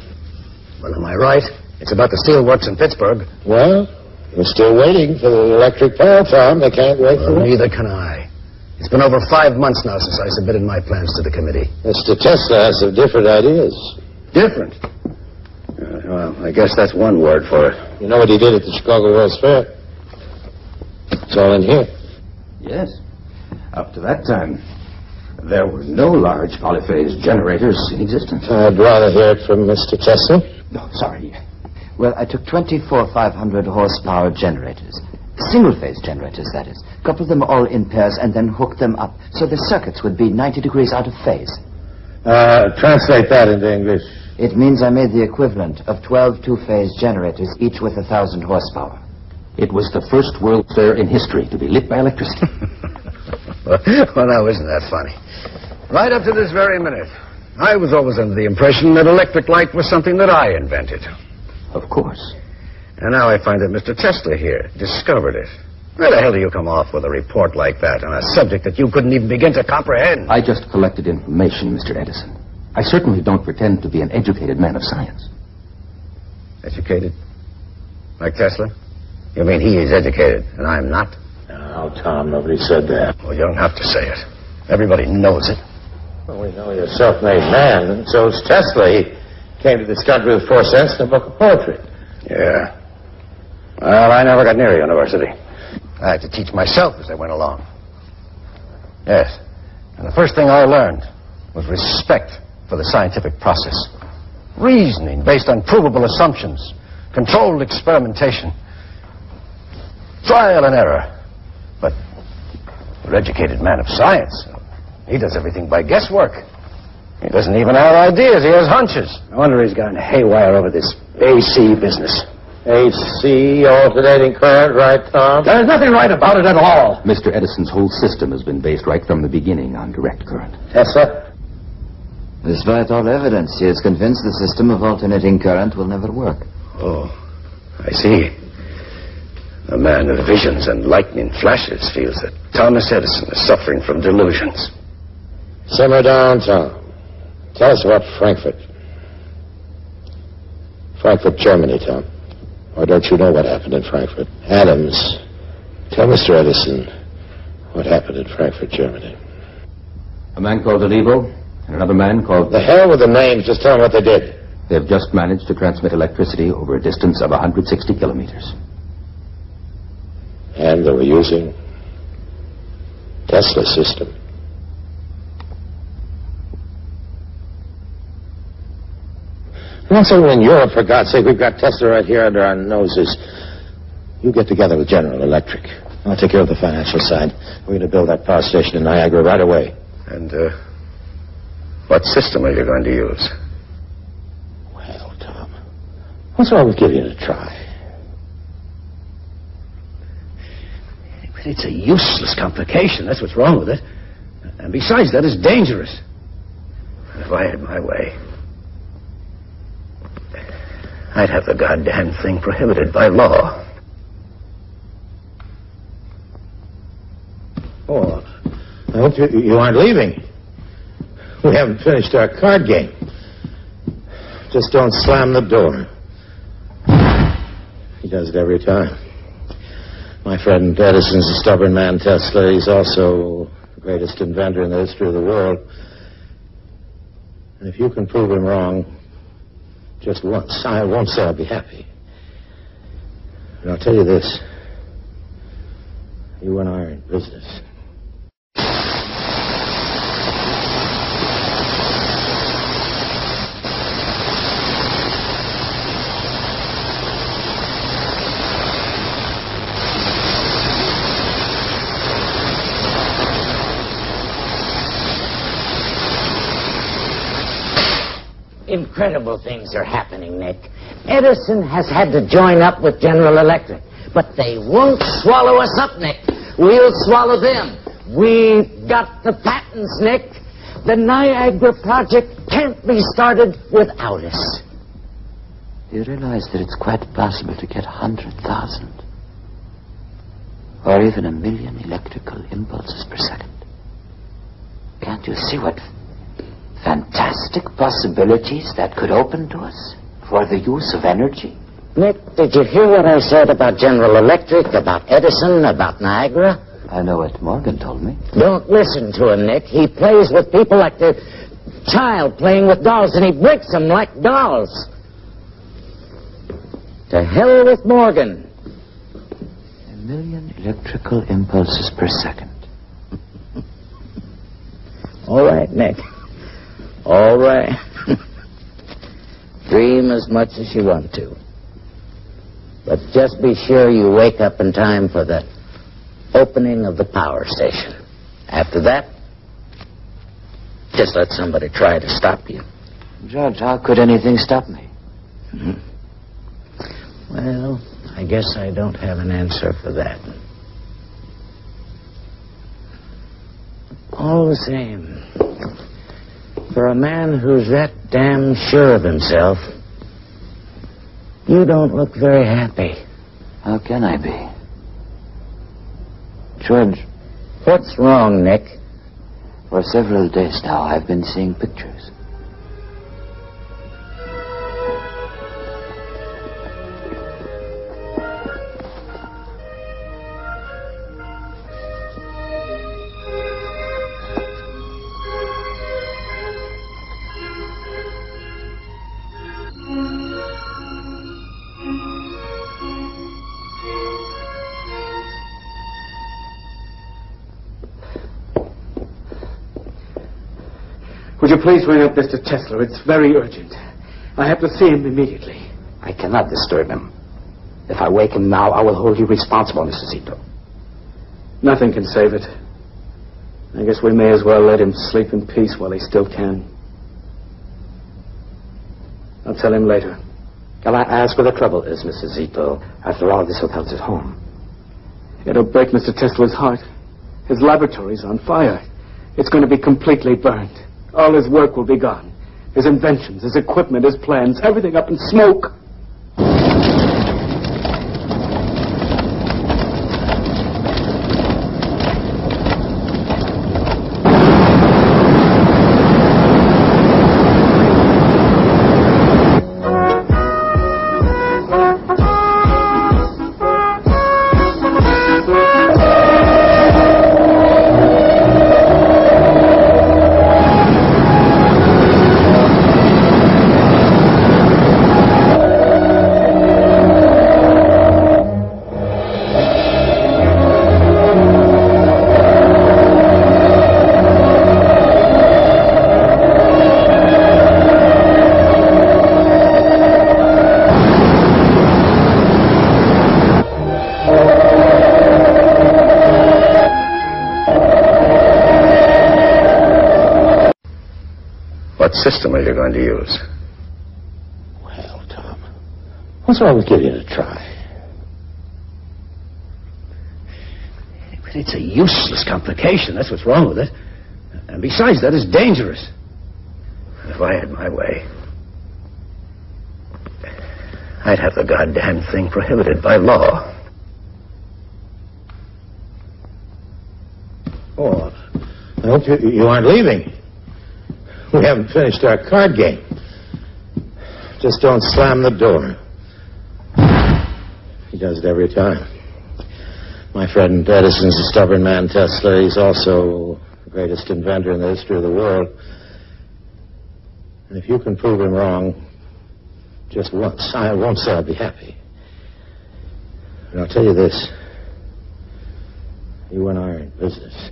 Well, am I right? It's about the steelworks in Pittsburgh. Well, we're still waiting for the electric power, Tom. They can't wait for it. Neither can I. It's been over 5 months now since I submitted my plans to the committee. Mr. Tesla has some different ideas. Different? Well, I guess that's one word for it. You know what he did at the Chicago World's Fair? It's all in here. Yes. Up to that time, there were no large polyphase generators in existence. I'd rather hear it from Mr. Tesla. No, sorry. Well, I took 24 500 horsepower generators. Single-phase generators, that is. Coupled them all in pairs and then hooked them up so the circuits would be 90 degrees out of phase. Translate that into English. It means I made the equivalent of 12 two-phase generators, each with 1,000 horsepower. It was the first World Fair in history to be lit by electricity. Well, now, isn't that funny? Right up to this very minute, I was always under the impression that electric light was something that I invented. Of course. And now I find that Mr. Tesla here discovered it. Where the hell do you come off with a report like that on a subject that you couldn't even begin to comprehend? I just collected information, Mr. Edison. I certainly don't pretend to be an educated man of science. Educated? Like Tesla? You mean he is educated and I'm not? No, Tom, nobody said that. Well, you don't have to say it. Everybody knows it. Well, we know you're a self-made man, and so is Tesla. He came to this country with 4 cents and a book of poetry. Yeah. Well, I never got near a university. I had to teach myself as I went along. Yes. And the first thing I learned was respect for the scientific process. Reasoning based on provable assumptions. Controlled experimentation. Trial and error. But an educated man of science, he does everything by guesswork. He doesn't even have ideas. He has hunches. No wonder he's gone haywire over this AC business. AC, alternating current, right, Tom? There's nothing right about it at all. Mr. Edison's whole system has been based right from the beginning on direct current. Tesla? Despite all evidence, he is convinced the system of alternating current will never work. Oh, I see. A man of visions and lightning flashes feels that Thomas Edison is suffering from delusions. Simmer down, Tom. Tell us about Frankfurt. Frankfurt, Germany, Tom. Or don't you know what happened in Frankfurt? Adams Tell Mr. Edison what happened in Frankfurt, Germany. A man called Olivo and another man called... The hell with the names. Just tell them what they did. They've just managed to transmit electricity over a distance of 160 kilometers. And they were using Tesla's system. Once over in Europe, for God's sake, we've got Tesla right here under our noses. You get together with General Electric. I'll take care of the financial side. We're going to build that power station in Niagara right away. And, what system are you going to use? Well, Tom, what's wrong with giving it a try? But it's a useless complication. That's what's wrong with it. And besides that, it's dangerous. If I had my way, I'd have the goddamn thing prohibited by law. Oh, I hope you aren't leaving. We haven't finished our card game. Just don't slam the door. He does it every time. My friend Edison's a stubborn man, Tesla. He's also the greatest inventor in the history of the world. And if you can prove him wrong just once, I won't say I'll be happy. And I'll tell you this. You and I are in business. Incredible things are happening, Nick. Edison has had to join up with General Electric, but they won't swallow us up, Nick. We'll swallow them. We've got the patents, Nick. The Niagara project can't be started without us. You realize that it's quite possible to get 100,000 or even 1 million electrical impulses per second. Can't you see what fantastic possibilities that could open to us for the use of energy? Nick, did you hear what I said about General Electric, about Edison, about Niagara? I know what Morgan told me. Don't listen to him, Nick. He plays with people like the child playing with dolls, and he breaks them like dolls. To hell with Morgan. 1 million electrical impulses per second. All right, Nick. All right. Dream as much as you want to. But just be sure you wake up in time for the opening of the power station. After that, just let somebody try to stop you. George, how could anything stop me? Well, I guess I don't have an answer for that. All the same, for a man who's that damn sure of himself, you don't look very happy. How can I be? George. What's wrong, Nick? For several days now, I've been seeing pictures. Would you please ring up Mr. Tesla? It's very urgent. I have to see him immediately. I cannot disturb him. If I wake him now, I will hold you responsible, Mr. Zito. Nothing can save it. I guess we may as well let him sleep in peace while he still can. I'll tell him later. Can I ask where the trouble is, Mr. Zito? After all, this hotel's his home. It'll break Mr. Tesla's heart. His laboratory's on fire. It's going to be completely burned. All his work will be gone. His inventions, his equipment, his plans, everything up in smoke. What system are you going to use? Well, Tom, what's wrong with giving it a try? But it's a useless complication. That's what's wrong with it. And besides that, it's dangerous. If I had my way, I'd have the goddamn thing prohibited by law. Oh, I hope you aren't leaving. We haven't finished our card game. Just don't slam the door. He does it every time. My friend Edison's a stubborn man, Tesla. He's also the greatest inventor in the history of the world. And if you can prove him wrong just once, I won't say I'll be happy. But I'll tell you this. You and I are in business.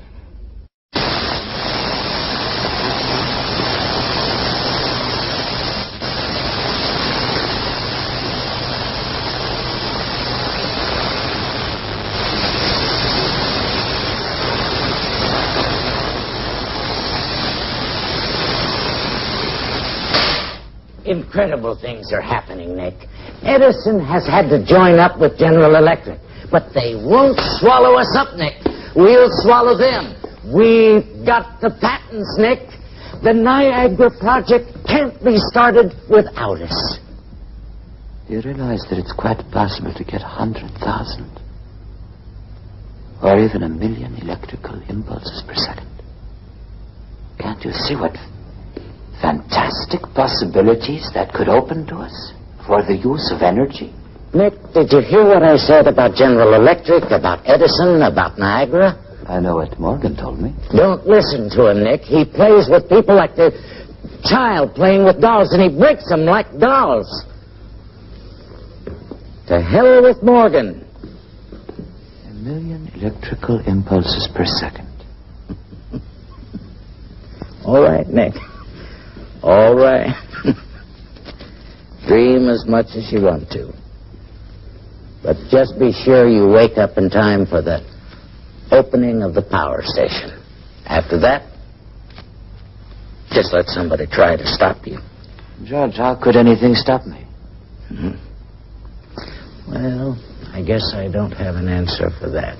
Incredible things are happening, Nick. Edison has had to join up with General Electric, but they won't swallow us up, Nick. We'll swallow them. We've got the patents, Nick. The Niagara project can't be started without us. Do you realize that it's quite possible to get 100,000 or even 1 million electrical impulses per second? Can't you see what fantastic possibilities that could open to us for the use of energy? Nick, did you hear what I said about General Electric, about Edison, about Niagara? I know what Morgan told me. Don't listen to him, Nick. He plays with people like the child playing with dolls, and he breaks them like dolls. To hell with Morgan. 1 million electrical impulses per second. All right, Nick. All right. Dream as much as you want to. But just be sure you wake up in time for the opening of the power station. After that, just let somebody try to stop you. George, how could anything stop me? Mm-hmm. Well, I guess I don't have an answer for that.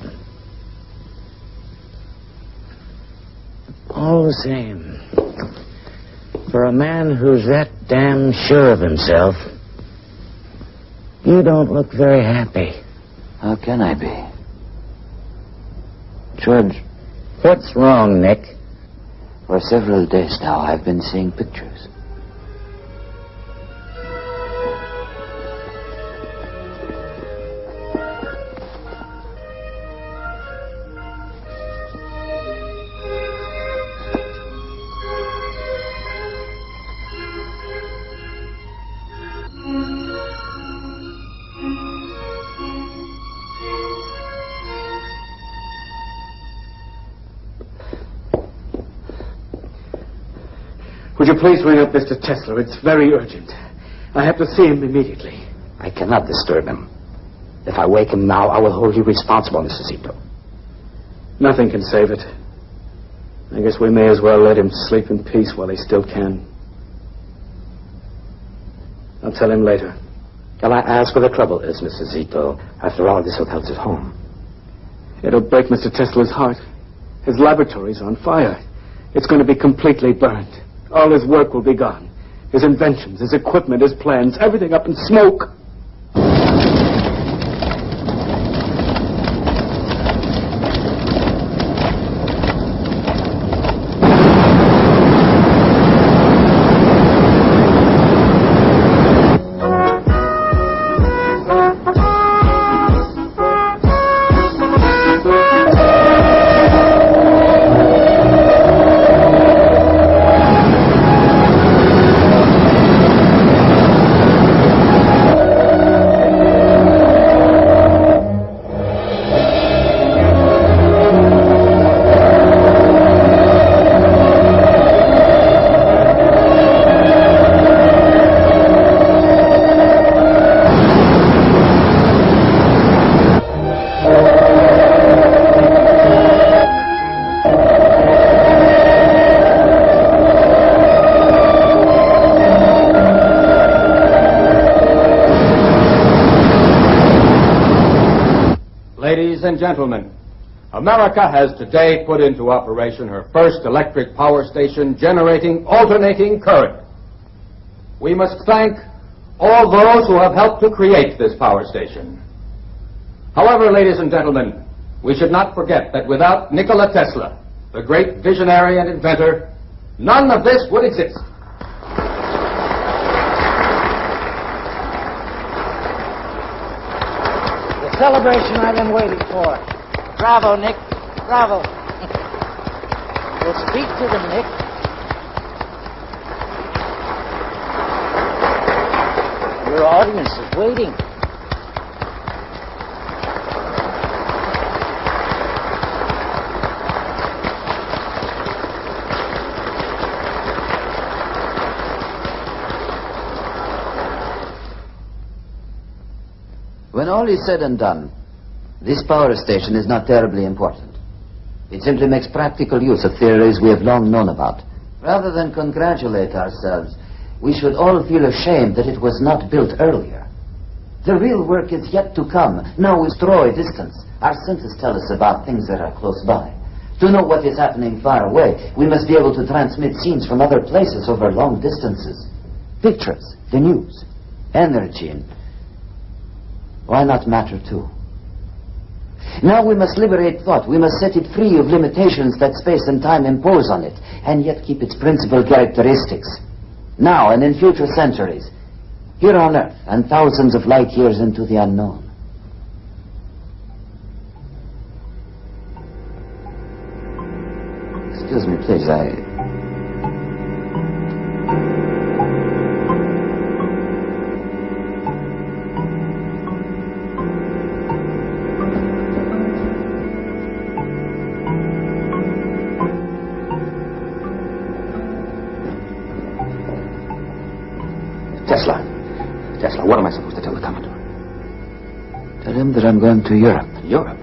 All the same, for a man who's that damn sure of himself, you don't look very happy. How can I be? George. What's wrong, Nick? For several days now, I've been seeing pictures. Would you please ring up Mr. Tesla? It's very urgent. I have to see him immediately. I cannot disturb him. If I wake him now, I will hold you responsible, Mr. Zito. Nothing can save it. I guess we may as well let him sleep in peace while he still can. I'll tell him later. Shall I ask what the trouble is, Mr. Zito? After all, this hotel's his home. It'll break Mr. Tesla's heart. His laboratory's on fire. It's going to be completely burned. All his work will be gone. His inventions, his equipment, his plans, everything up in smoke. Ladies and gentlemen, America has today put into operation her first electric power station generating alternating current. We must thank all those who have helped to create this power station. However, ladies and gentlemen, we should not forget that without Nikola Tesla, the great visionary and inventor, none of this would exist. The celebration I've been waiting for. Bravo, Nick. Bravo. We'll speak to them, Nick. Your audience is waiting. When all is said and done, this power station is not terribly important. It simply makes practical use of theories we have long known about. Rather than congratulate ourselves, we should all feel ashamed that it was not built earlier. The real work is yet to come. Now we draw a distance. Our senses tell us about things that are close by. To know what is happening far away, we must be able to transmit scenes from other places over long distances. Pictures, the news, energy, and why not matter too? Now we must liberate thought. We must set it free of limitations that space and time impose on it, and yet keep its principal characteristics. Now and in future centuries, here on Earth and thousands of light years into the unknown. Excuse me, please, Tesla, what am I supposed to tell the Commodore? Tell him that I'm going to Europe. Europe?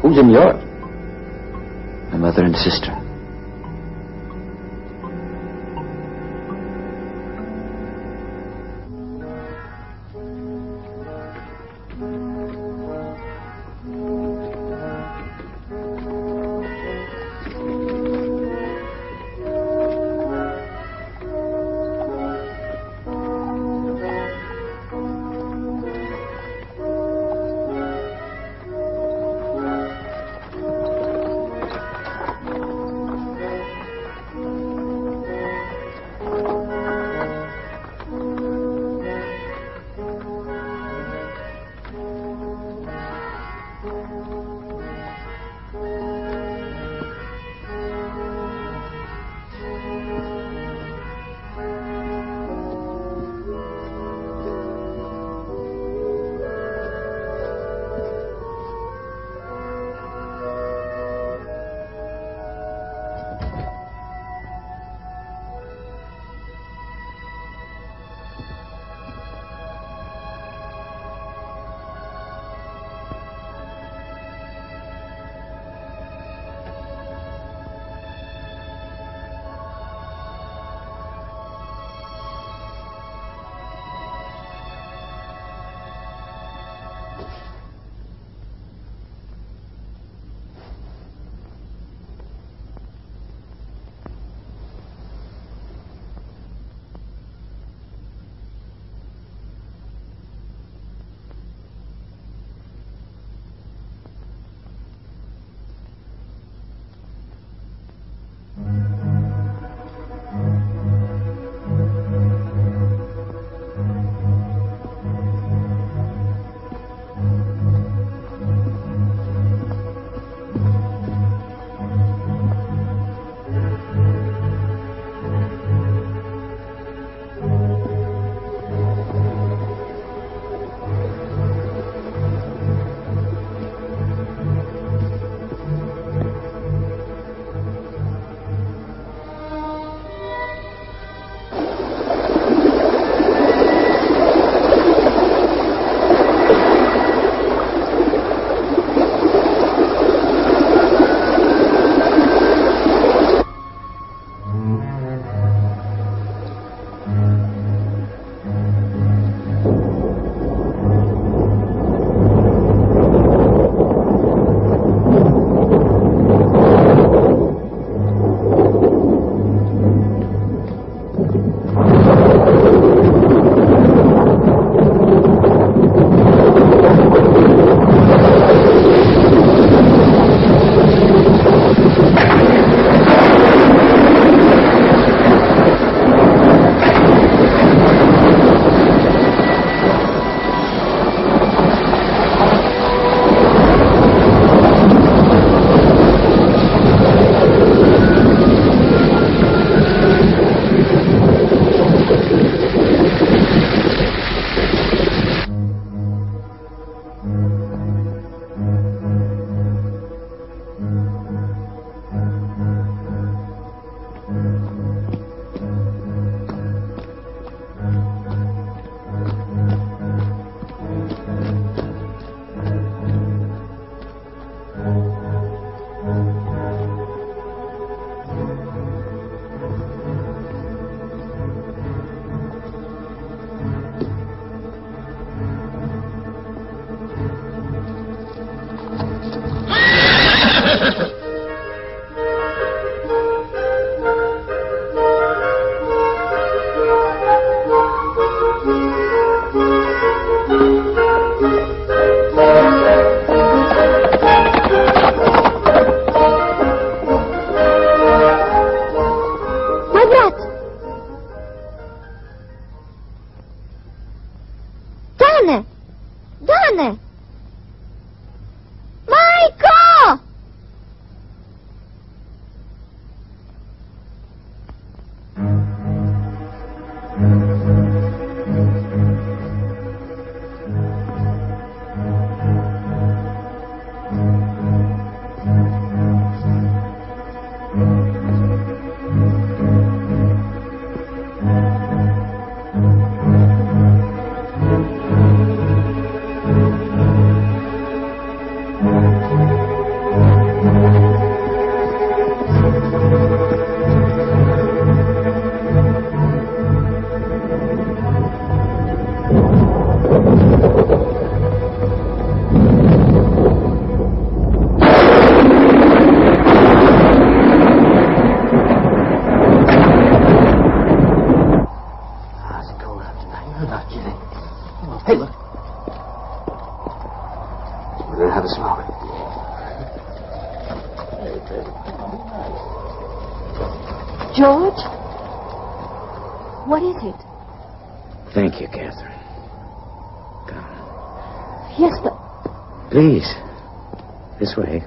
Who's in Europe? My mother and sister. George? What is it? Thank you, Catherine. Yes, but... Please. This way.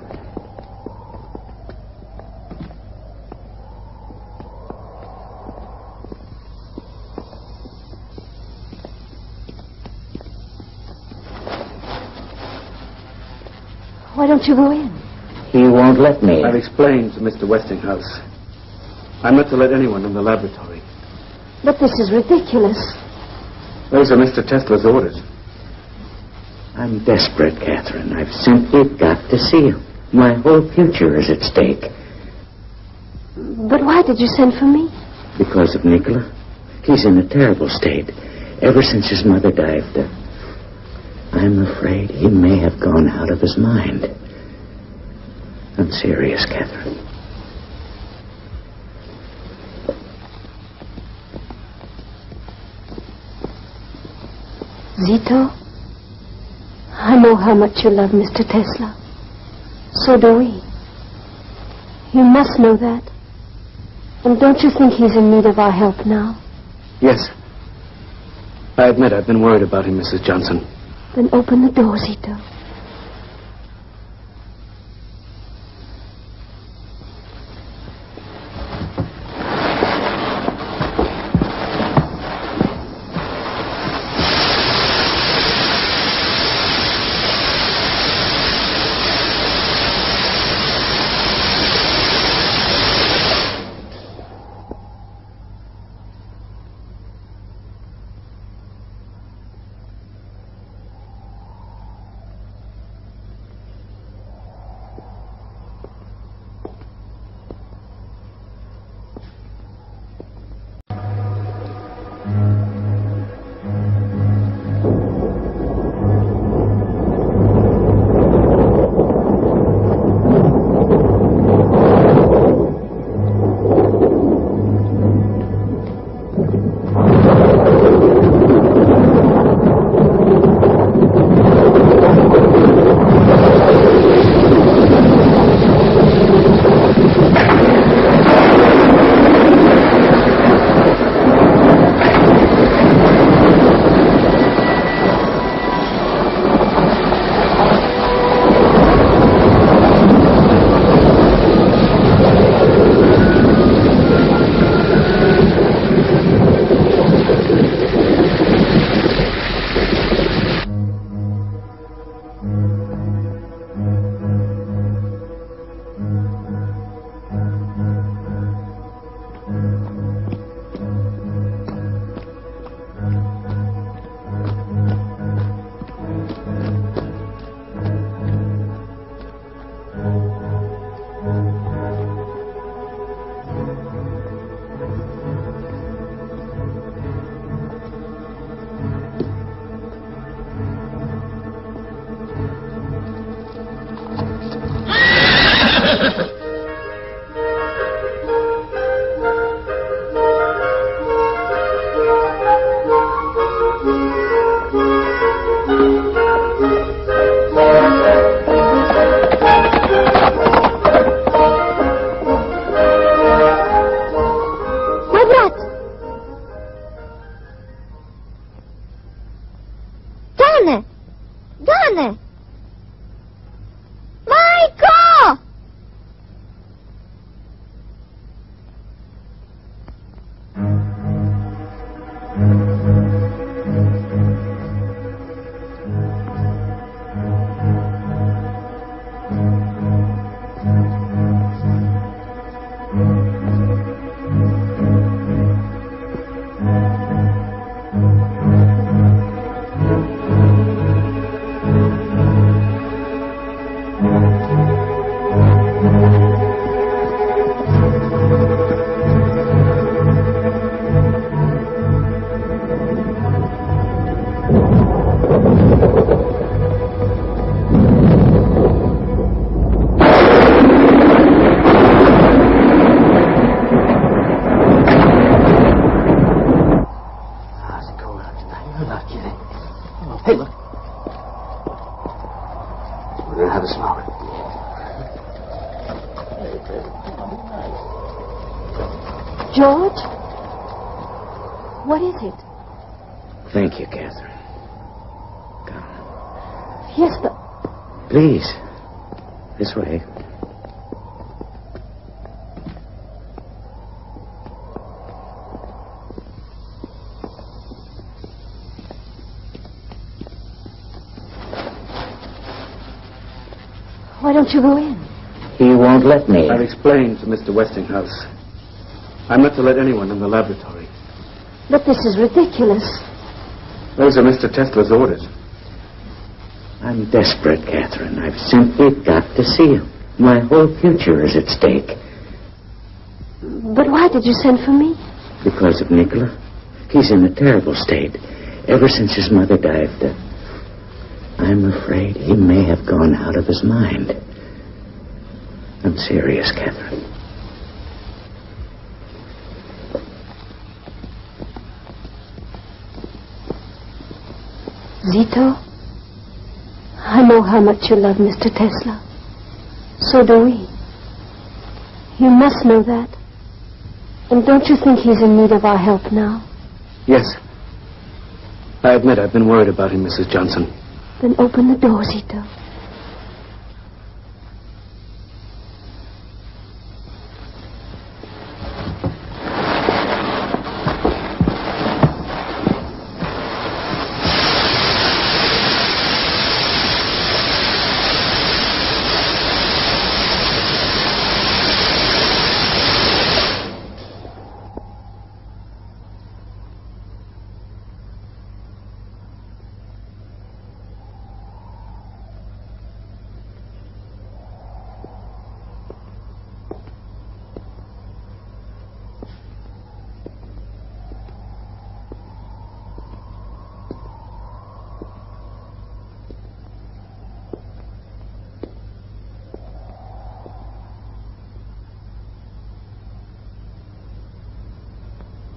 Why don't you go in? He won't let me. I've explained to Mr. Westinghouse. I'm not to let anyone in the laboratory. But this is ridiculous. Those are Mr. Tesla's orders. I'm desperate, Catherine. I've simply got to see him. My whole future is at stake. But why did you send for me? Because of Nikola. He's in a terrible state. Ever since his mother died, I'm afraid he may have gone out of his mind. I'm serious, Catherine. Zito, I know how much you love Mr. Tesla. So do we. You must know that. And don't you think he's in need of our help now? Yes. I admit I've been worried about him, Mrs. Johnson. Then open the door, Zito. George? What is it? Thank you, Catherine. Yes, but... Please. This way. Why don't you go in? He won't let me. I've explained to Mr. Westinghouse. I'm not to let anyone in the laboratory. But this is ridiculous. Those are Mr. Tesla's orders. I'm desperate, Catherine. I've simply got to see him. My whole future is at stake. But why did you send for me? Because of Nikola. He's in a terrible state. Ever since his mother died, I'm afraid he may have gone out of his mind. I'm serious, Catherine. Zito, I know how much you love Mr. Tesla. So do we. You must know that. And don't you think he's in need of our help now? Yes. I admit I've been worried about him, Mrs. Johnson. Then open the door, Zito.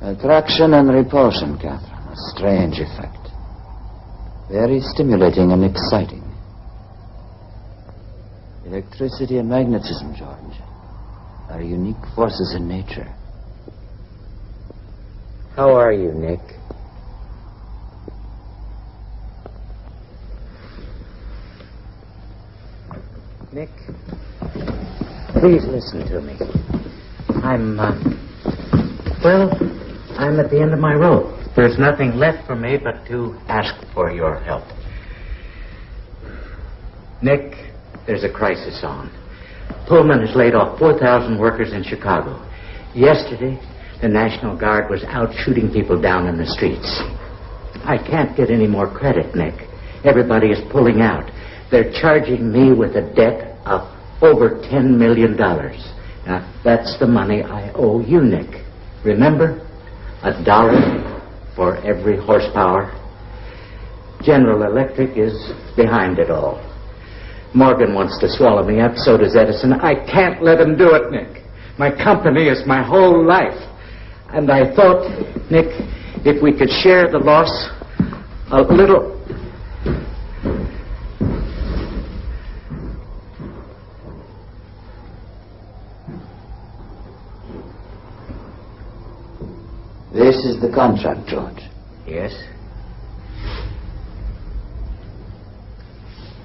Attraction and repulsion, Catherine. A strange effect. Very stimulating and exciting. Electricity and magnetism, George, are unique forces in nature. How are you, Nick? Nick, please listen to me. I'm at the end of my rope. There's nothing left for me but to ask for your help. Nick, there's a crisis on. Pullman has laid off 4,000 workers in Chicago. Yesterday, the National Guard was out shooting people down in the streets. I can't get any more credit, Nick. Everybody is pulling out. They're charging me with a debt of over $10 million. Now, that's the money I owe you, Nick. Remember? $1 for every horsepower. General Electric is behind it all. Morgan wants to swallow me up, so does Edison. I can't let him do it, Nick. My company is my whole life. And I thought, Nick, if we could share the loss a little... This is the contract, George. Yes?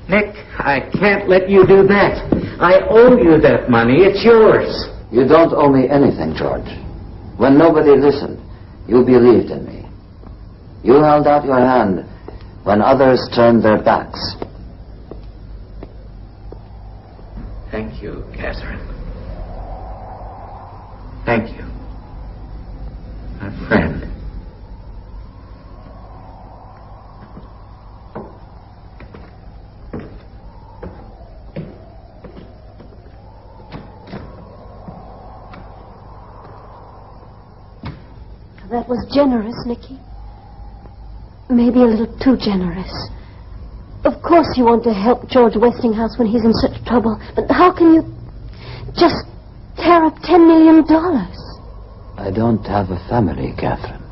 Nick, I can't let you do that. I owe you that money. It's yours. You don't owe me anything, George. When nobody listened, you believed in me. You held out your hand when others turned their backs. Thank you, Catherine. Thank you. My friend. That was generous, Nicky. Maybe a little too generous. Of course you want to help George Westinghouse when he's in such trouble, but how can you just tear up $10 million? I don't have a family, Catherine.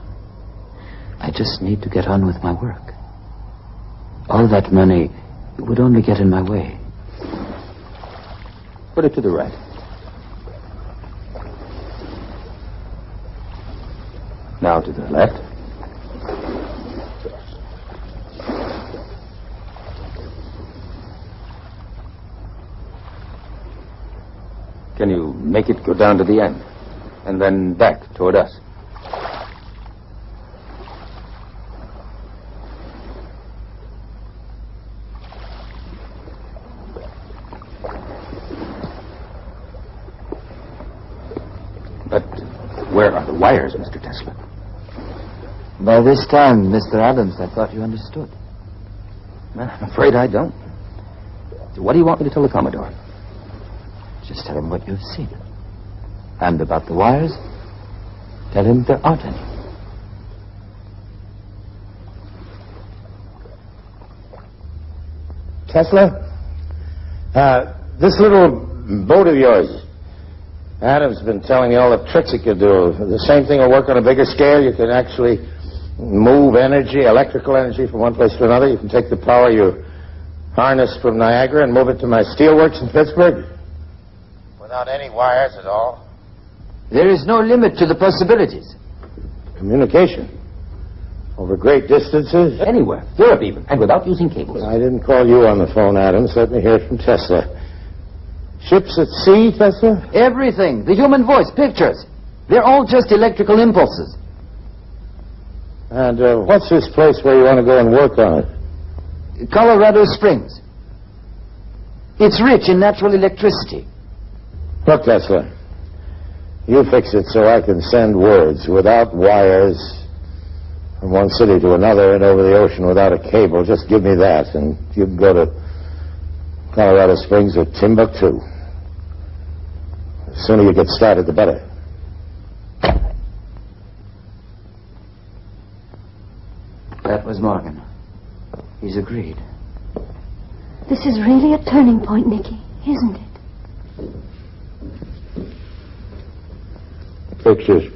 I just need to get on with my work. All that money would only get in my way. Put it to the right. Now to the left. Can you make it go down to the end? And then back toward us? But where are the wires, Mr. Tesla? By this time, Mr. Adams, I thought you understood. Well, I'm afraid I don't. So what do you want me to tell the Commodore? Just tell him what you've seen. And about the wires, tell him there aren't any. Tesla, this little boat of yours, Adam's been telling me all the tricks it could do. The same thing will work on a bigger scale. You can actually move energy, electrical energy, from one place to another. You can take the power you harnessed from Niagara and move it to my steelworks in Pittsburgh without any wires at all. There is no limit to the possibilities. Communication over great distances. Anywhere, Europe even, and without using cables. I didn't call you on the phone, Adams. Let me hear it from Tesla. Ships at sea, Tesla? Everything. The human voice, pictures. They're all just electrical impulses. And what's this place where you want to go and work on it? Colorado Springs. It's rich in natural electricity. Look, Tesla, you fix it so I can send words without wires from one city to another and over the ocean without a cable. Just give me that, and you can go to Colorado Springs or Timbuktu. The sooner you get started, the better. That was Morgan. He's agreed. This is really a turning point, Nicky, isn't it? Pictures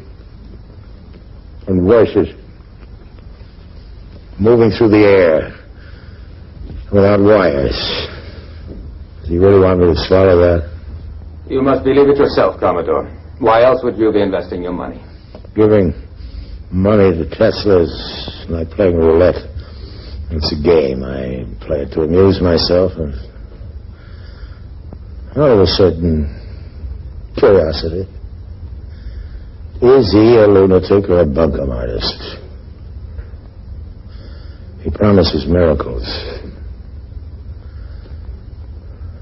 and voices moving through the air without wires. Do you really want me to swallow that? You must believe it yourself, Commodore. Why else would you be investing your money? Giving money to Tesla is like playing roulette. It's a game. I play it to amuse myself and out of a certain curiosity. Is he a lunatic or a bunkum artist? He promises miracles.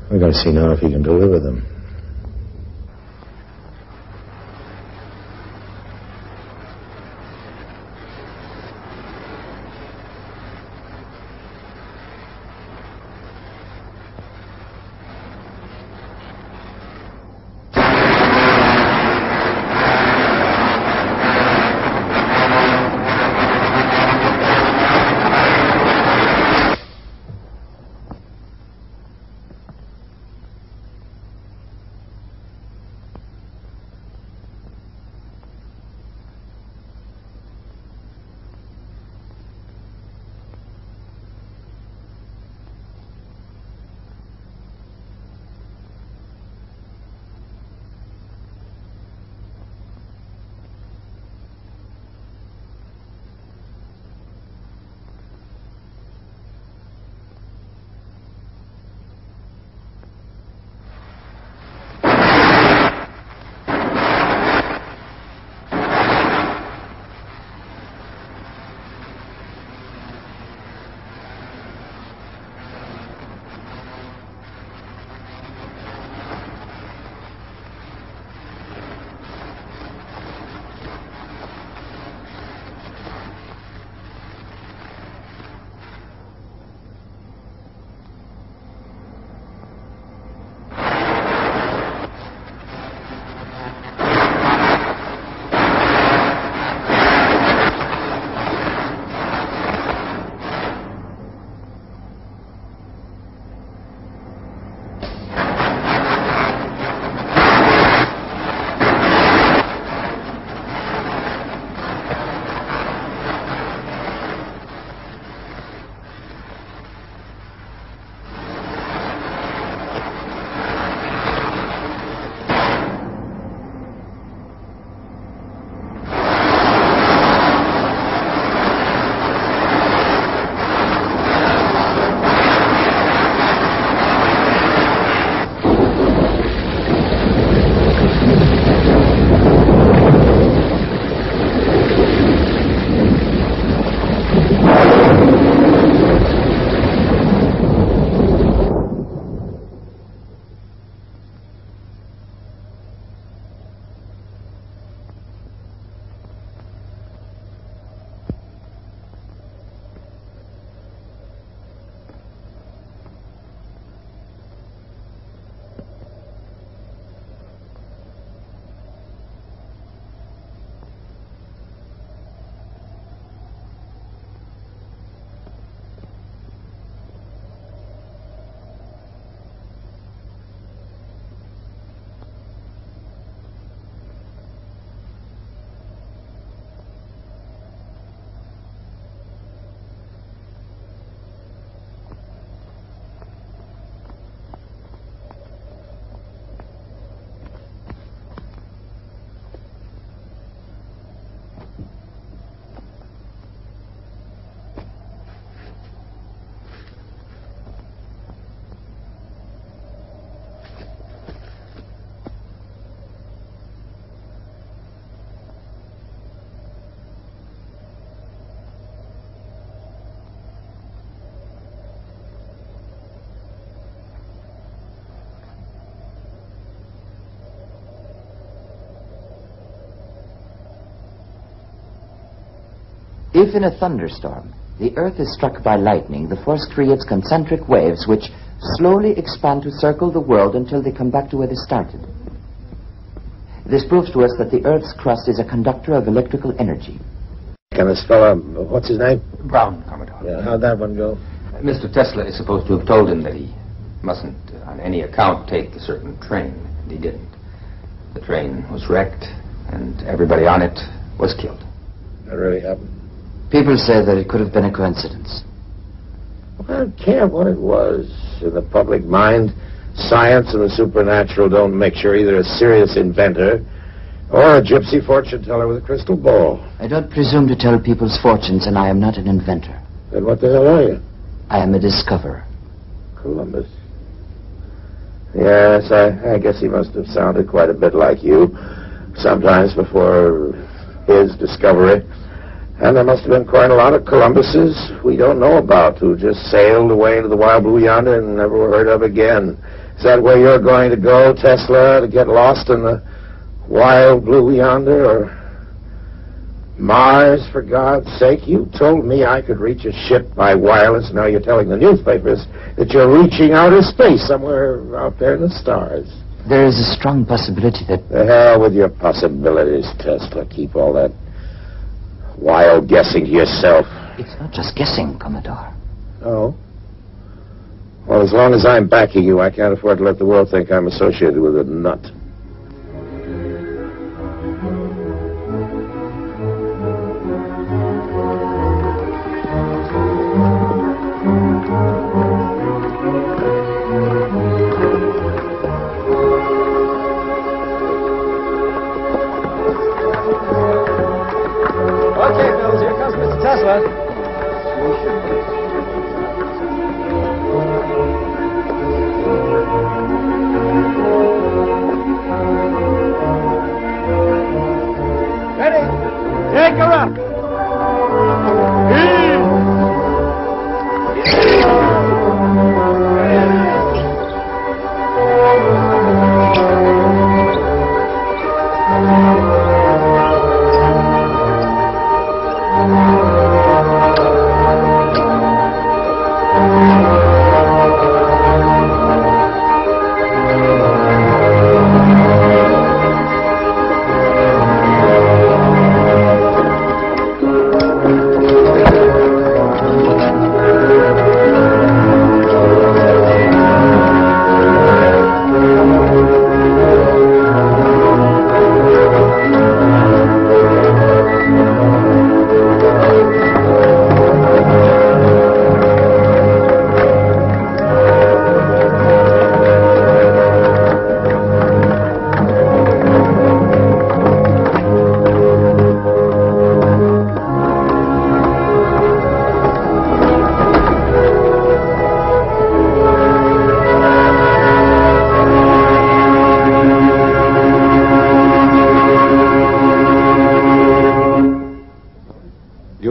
We're going to see now if he can deliver them. If in a thunderstorm the Earth is struck by lightning, the force creates concentric waves which slowly expand to circle the world until they come back to where they started. This proves to us that the Earth's crust is a conductor of electrical energy. Can this fella, what's his name? Brown, Commodore. Yeah, how'd that one go? Mr. Tesla is supposed to have told him that he mustn't, on any account, take a certain train, and he didn't. The train was wrecked, and everybody on it was killed. That really happened? People say that it could have been a coincidence. I don't care what it was. In the public mind, science and the supernatural don't make sure either a serious inventor or a gypsy fortune teller with a crystal ball. I don't presume to tell people's fortunes, and I am not an inventor. Then what the hell are you? I am a discoverer. Columbus. Yes, I guess he must have sounded quite a bit like you sometimes before his discovery. And there must have been quite a lot of Columbuses we don't know about who just sailed away into the wild blue yonder and never were heard of again. Is that where you're going to go, Tesla, to get lost in the wild blue yonder? Or Mars, for God's sake? You told me I could reach a ship by wireless. Now you're telling the newspapers that you're reaching outer space somewhere out there in the stars. There is a strong possibility that... The hell with your possibilities, Tesla. Keep all that wild guessing to yourself. It's not just guessing, Commodore. Oh? Well, as long as I'm backing you, I can't afford to let the world think I'm associated with a nut. Okay, fellas, here comes Mr. Tesla. Ready? Take her up.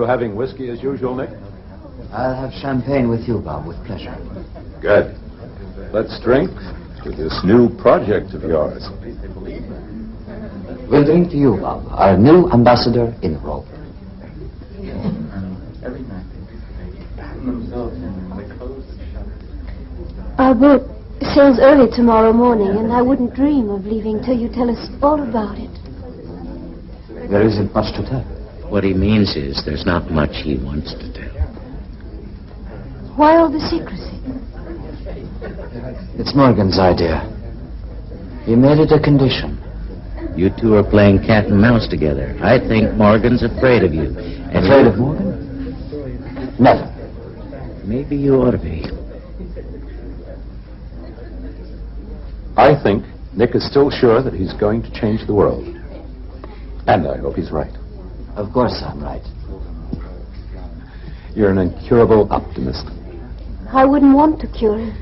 Having whiskey as usual, Nick? I'll have champagne with you, Bob, with pleasure. Good. Let's drink to this new project of yours. We'll drink to you, Bob, our new ambassador in Rome. Our boat sails early tomorrow morning, and I wouldn't dream of leaving till you tell us all about it. There isn't much to tell. What he means is there's not much he wants to tell. Why all the secrecy? It's Morgan's idea. He made it a condition. You two are playing cat and mouse together. I think Morgan's afraid of you. And Afraid of Morgan? Never. Maybe you ought to be. I think Nick is still sure that he's going to change the world. And I hope he's right. Of course I'm right. You're an incurable optimist. I wouldn't want to cure him.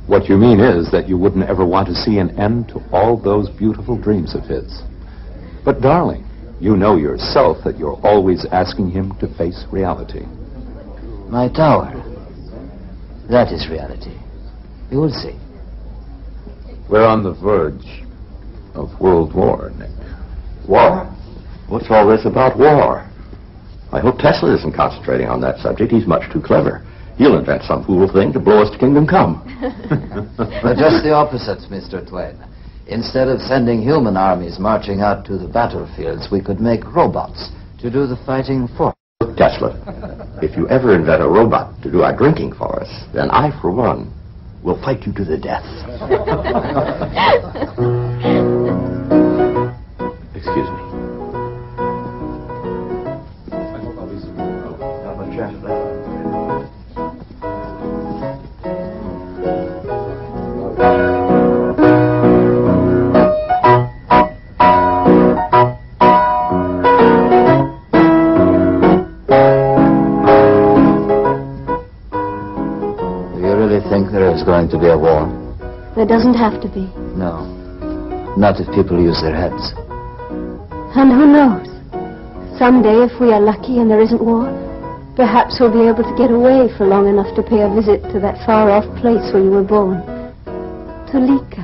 What you mean is that you wouldn't ever want to see an end to all those beautiful dreams of his. But, darling, you know yourself that you're always asking him to face reality. My tower. That is reality. You will see. We're on the verge of World War, Nick. War? What's all this about war? I hope Tesla isn't concentrating on that subject. He's much too clever. He'll invent some fool thing to blow us to kingdom come. But just the opposite, Mr. Twain. Instead of sending human armies marching out to the battlefields, we could make robots to do the fighting for us. Look, Tesla, if you ever invent a robot to do our drinking for us, then I, for one, will fight you to the death. Excuse me. There's going to be a war. There doesn't have to be. No. Not if people use their heads. And who knows? Someday, if we are lucky and there isn't war, perhaps we'll be able to get away for long enough to pay a visit to that far-off place where you were born. Tolika.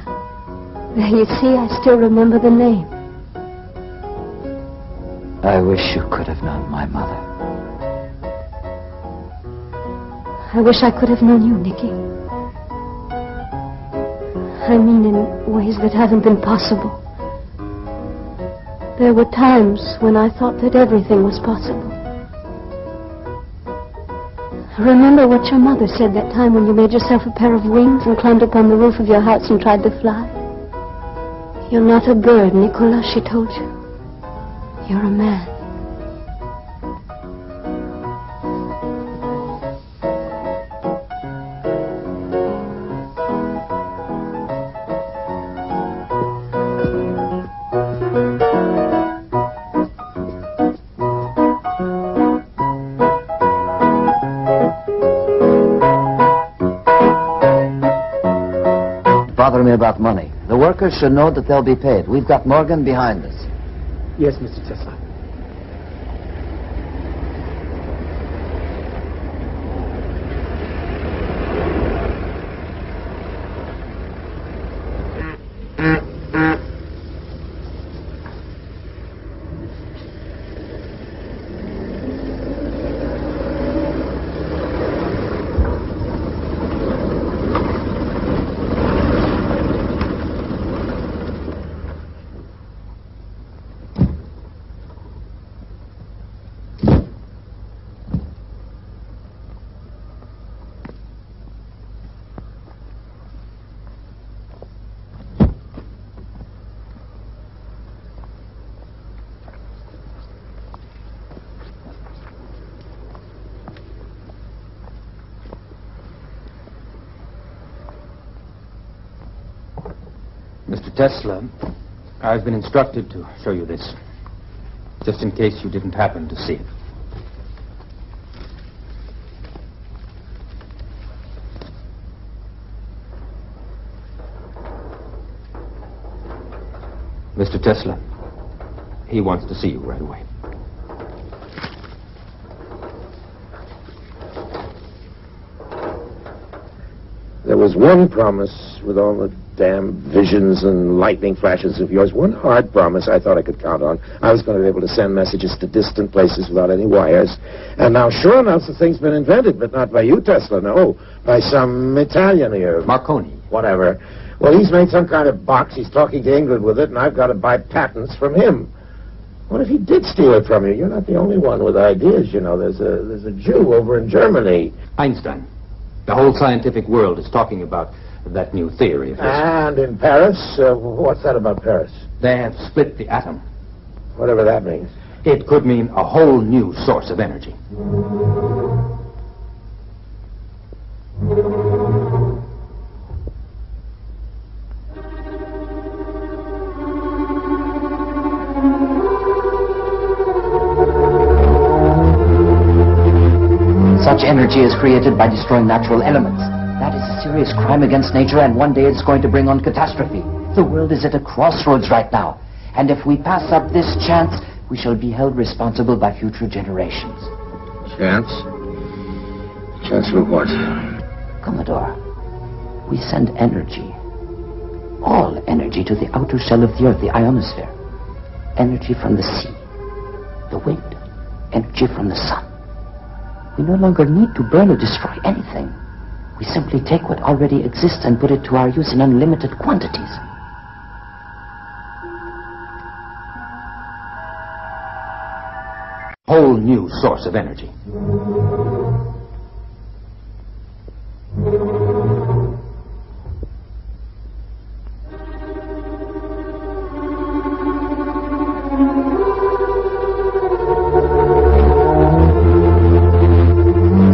There, you see, I still remember the name. I wish you could have known my mother. I wish I could have known you, Nicky. I mean in ways that haven't been possible. There were times when I thought that everything was possible. Remember what your mother said that time when you made yourself a pair of wings and climbed up on the roof of your house and tried to fly? You're not a bird, Nikola, she told you. You're a man. Bother me about money. The workers should know that they'll be paid. We've got Morgan behind us. Yes, Mr. Tesla. Mr. Tesla, I've been instructed to show you this, just in case you didn't happen to see it. Mr. Tesla, he wants to see you right away. There was one promise with all the damn visions and lightning flashes of yours, one hard promise I thought I could count on. I was going to be able to send messages to distant places without any wires. And now, sure enough, the thing's been invented, but not by you, Tesla, no. By some Italian here. Marconi. Whatever. Well, he's made some kind of box. He's talking to England with it, and I've got to buy patents from him. What if he did steal it from you? You're not the only one with ideas, you know. There's a Jew over in Germany. Einstein. The whole scientific world is talking about that new theory of his. And in Paris? What's that about Paris? They have split the atom. Whatever that means. It could mean a whole new source of energy. Such energy is created by destroying natural elements. That is a serious crime against nature, and one day it's going to bring on catastrophe. The world is at a crossroads right now. And if we pass up this chance, we shall be held responsible by future generations. Chance? Chance for what? Commodore, we send energy. All energy to the outer shell of the Earth, the ionosphere. Energy from the sea, the wind, energy from the sun. We no longer need to burn or destroy anything. We simply take what already exists and put it to our use in unlimited quantities. Whole new source of energy.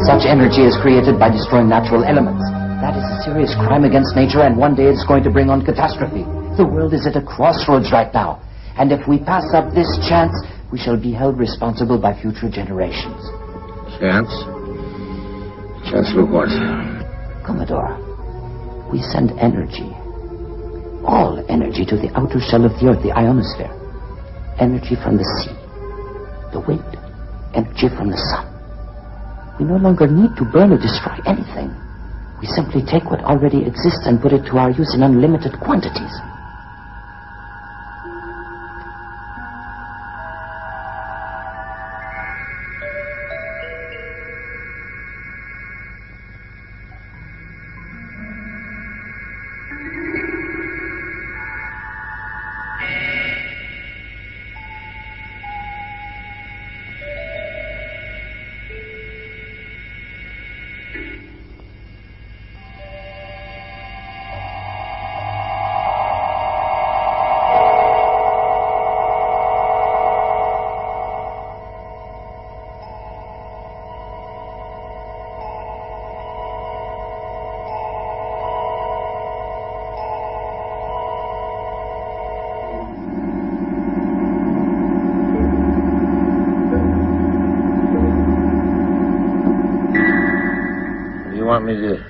Such energy is created by destroying natural elements. That is a serious crime against nature, and one day it's going to bring on catastrophe. The world is at a crossroads right now, and if we pass up this chance, we shall be held responsible by future generations. Chance? Chance for what? Commodore, we send energy, all energy, to the outer shell of the Earth, the ionosphere. Energy from the sea, the wind, energy from the sun. We no longer need to burn or destroy anything. We simply take what already exists and put it to our use in unlimited quantities. Want me to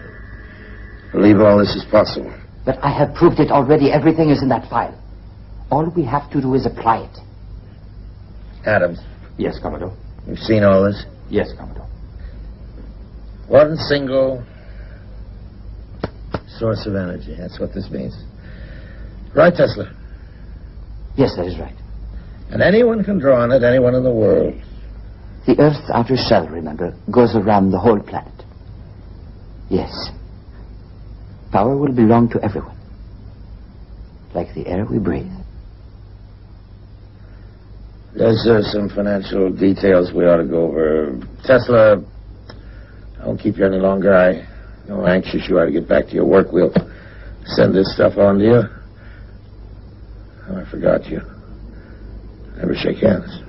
believe all this is possible? But I have proved it already. Everything is in that file. All we have to do is apply it. Adams. Yes, Commodore. You've seen all this? Yes, Commodore. One single source of energy. That's what this means. Right, Tesla? Yes, that is right. And anyone can draw on it, anyone in the world. The Earth's outer shell, remember, goes around the whole planet. Yes. Power will belong to everyone. Like the air we breathe. There's some financial details we ought to go over. Tesla, I won't keep you any longer. I know how anxious you are to get back to your work. We'll send this stuff on to you. Oh, I forgot you. Never shake hands.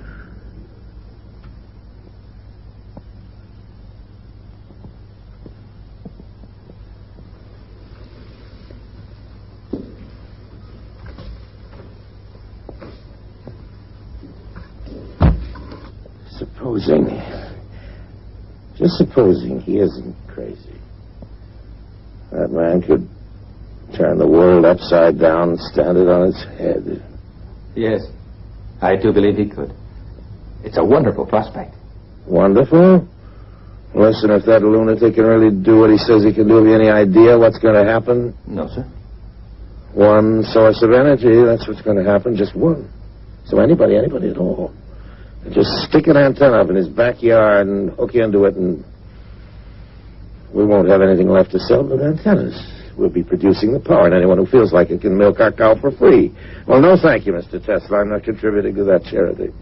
Supposing he isn't crazy. That man could turn the world upside down and stand it on its head. Yes, I do believe he could. It's a wonderful prospect. Wonderful? Listen, if that lunatic can really do what he says he can do, have you any idea what's going to happen? No, sir. One source of energy, that's what's going to happen, just one. So anybody at all. Just stick an antenna up in his backyard and hook into it, and we won't have anything left to sell but antennas. We'll be producing the power, and anyone who feels like it can milk our cow for free. Well, no thank you, Mr. Tesla. I'm not contributing to that charity.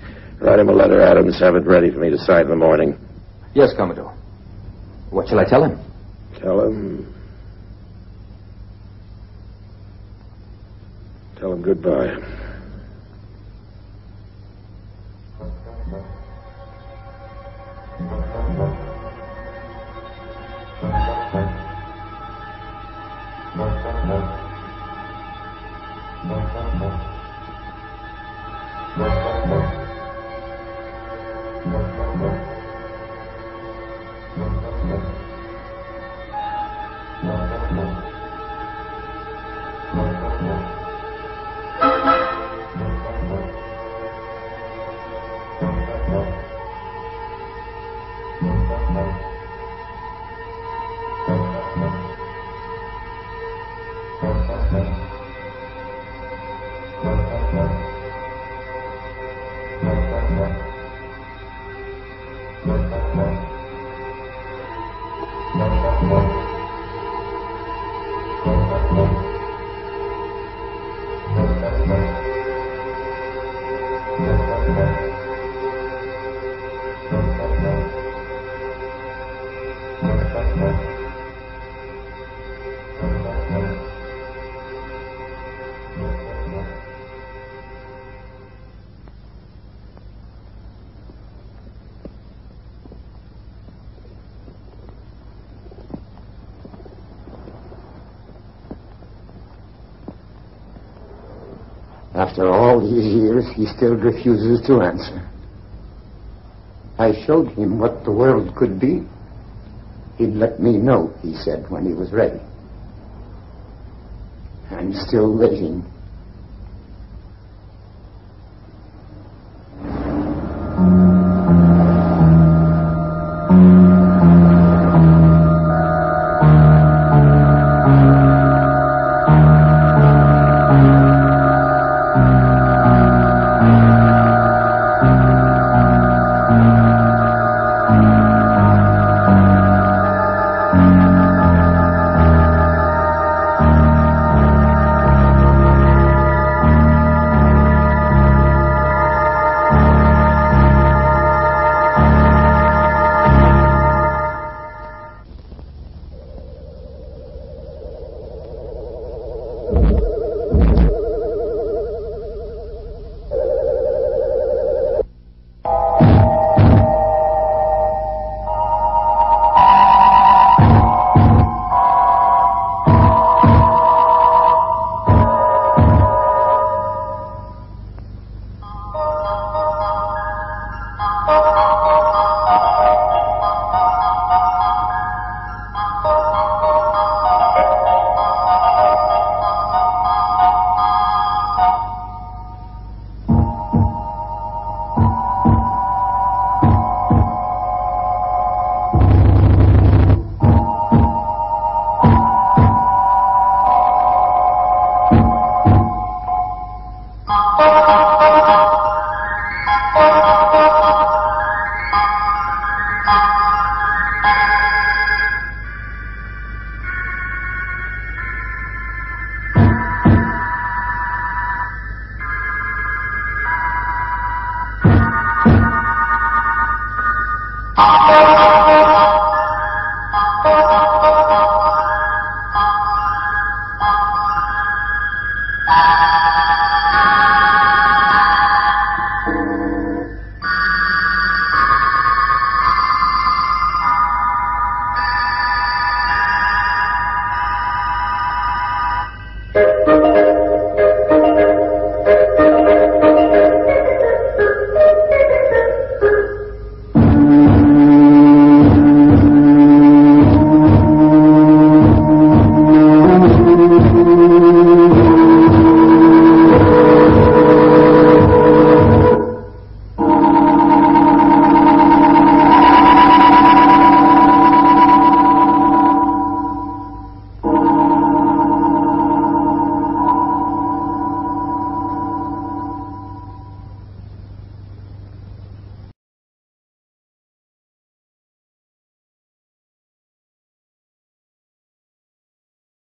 Write him a letter, Adams. Have it ready for me to sign in the morning. Yes, Commodore. What shall I tell him? Tell him goodbye. After all these years, he still refuses to answer. I showed him what the world could be. He'd let me know, he said, when he was ready. I'm still waiting.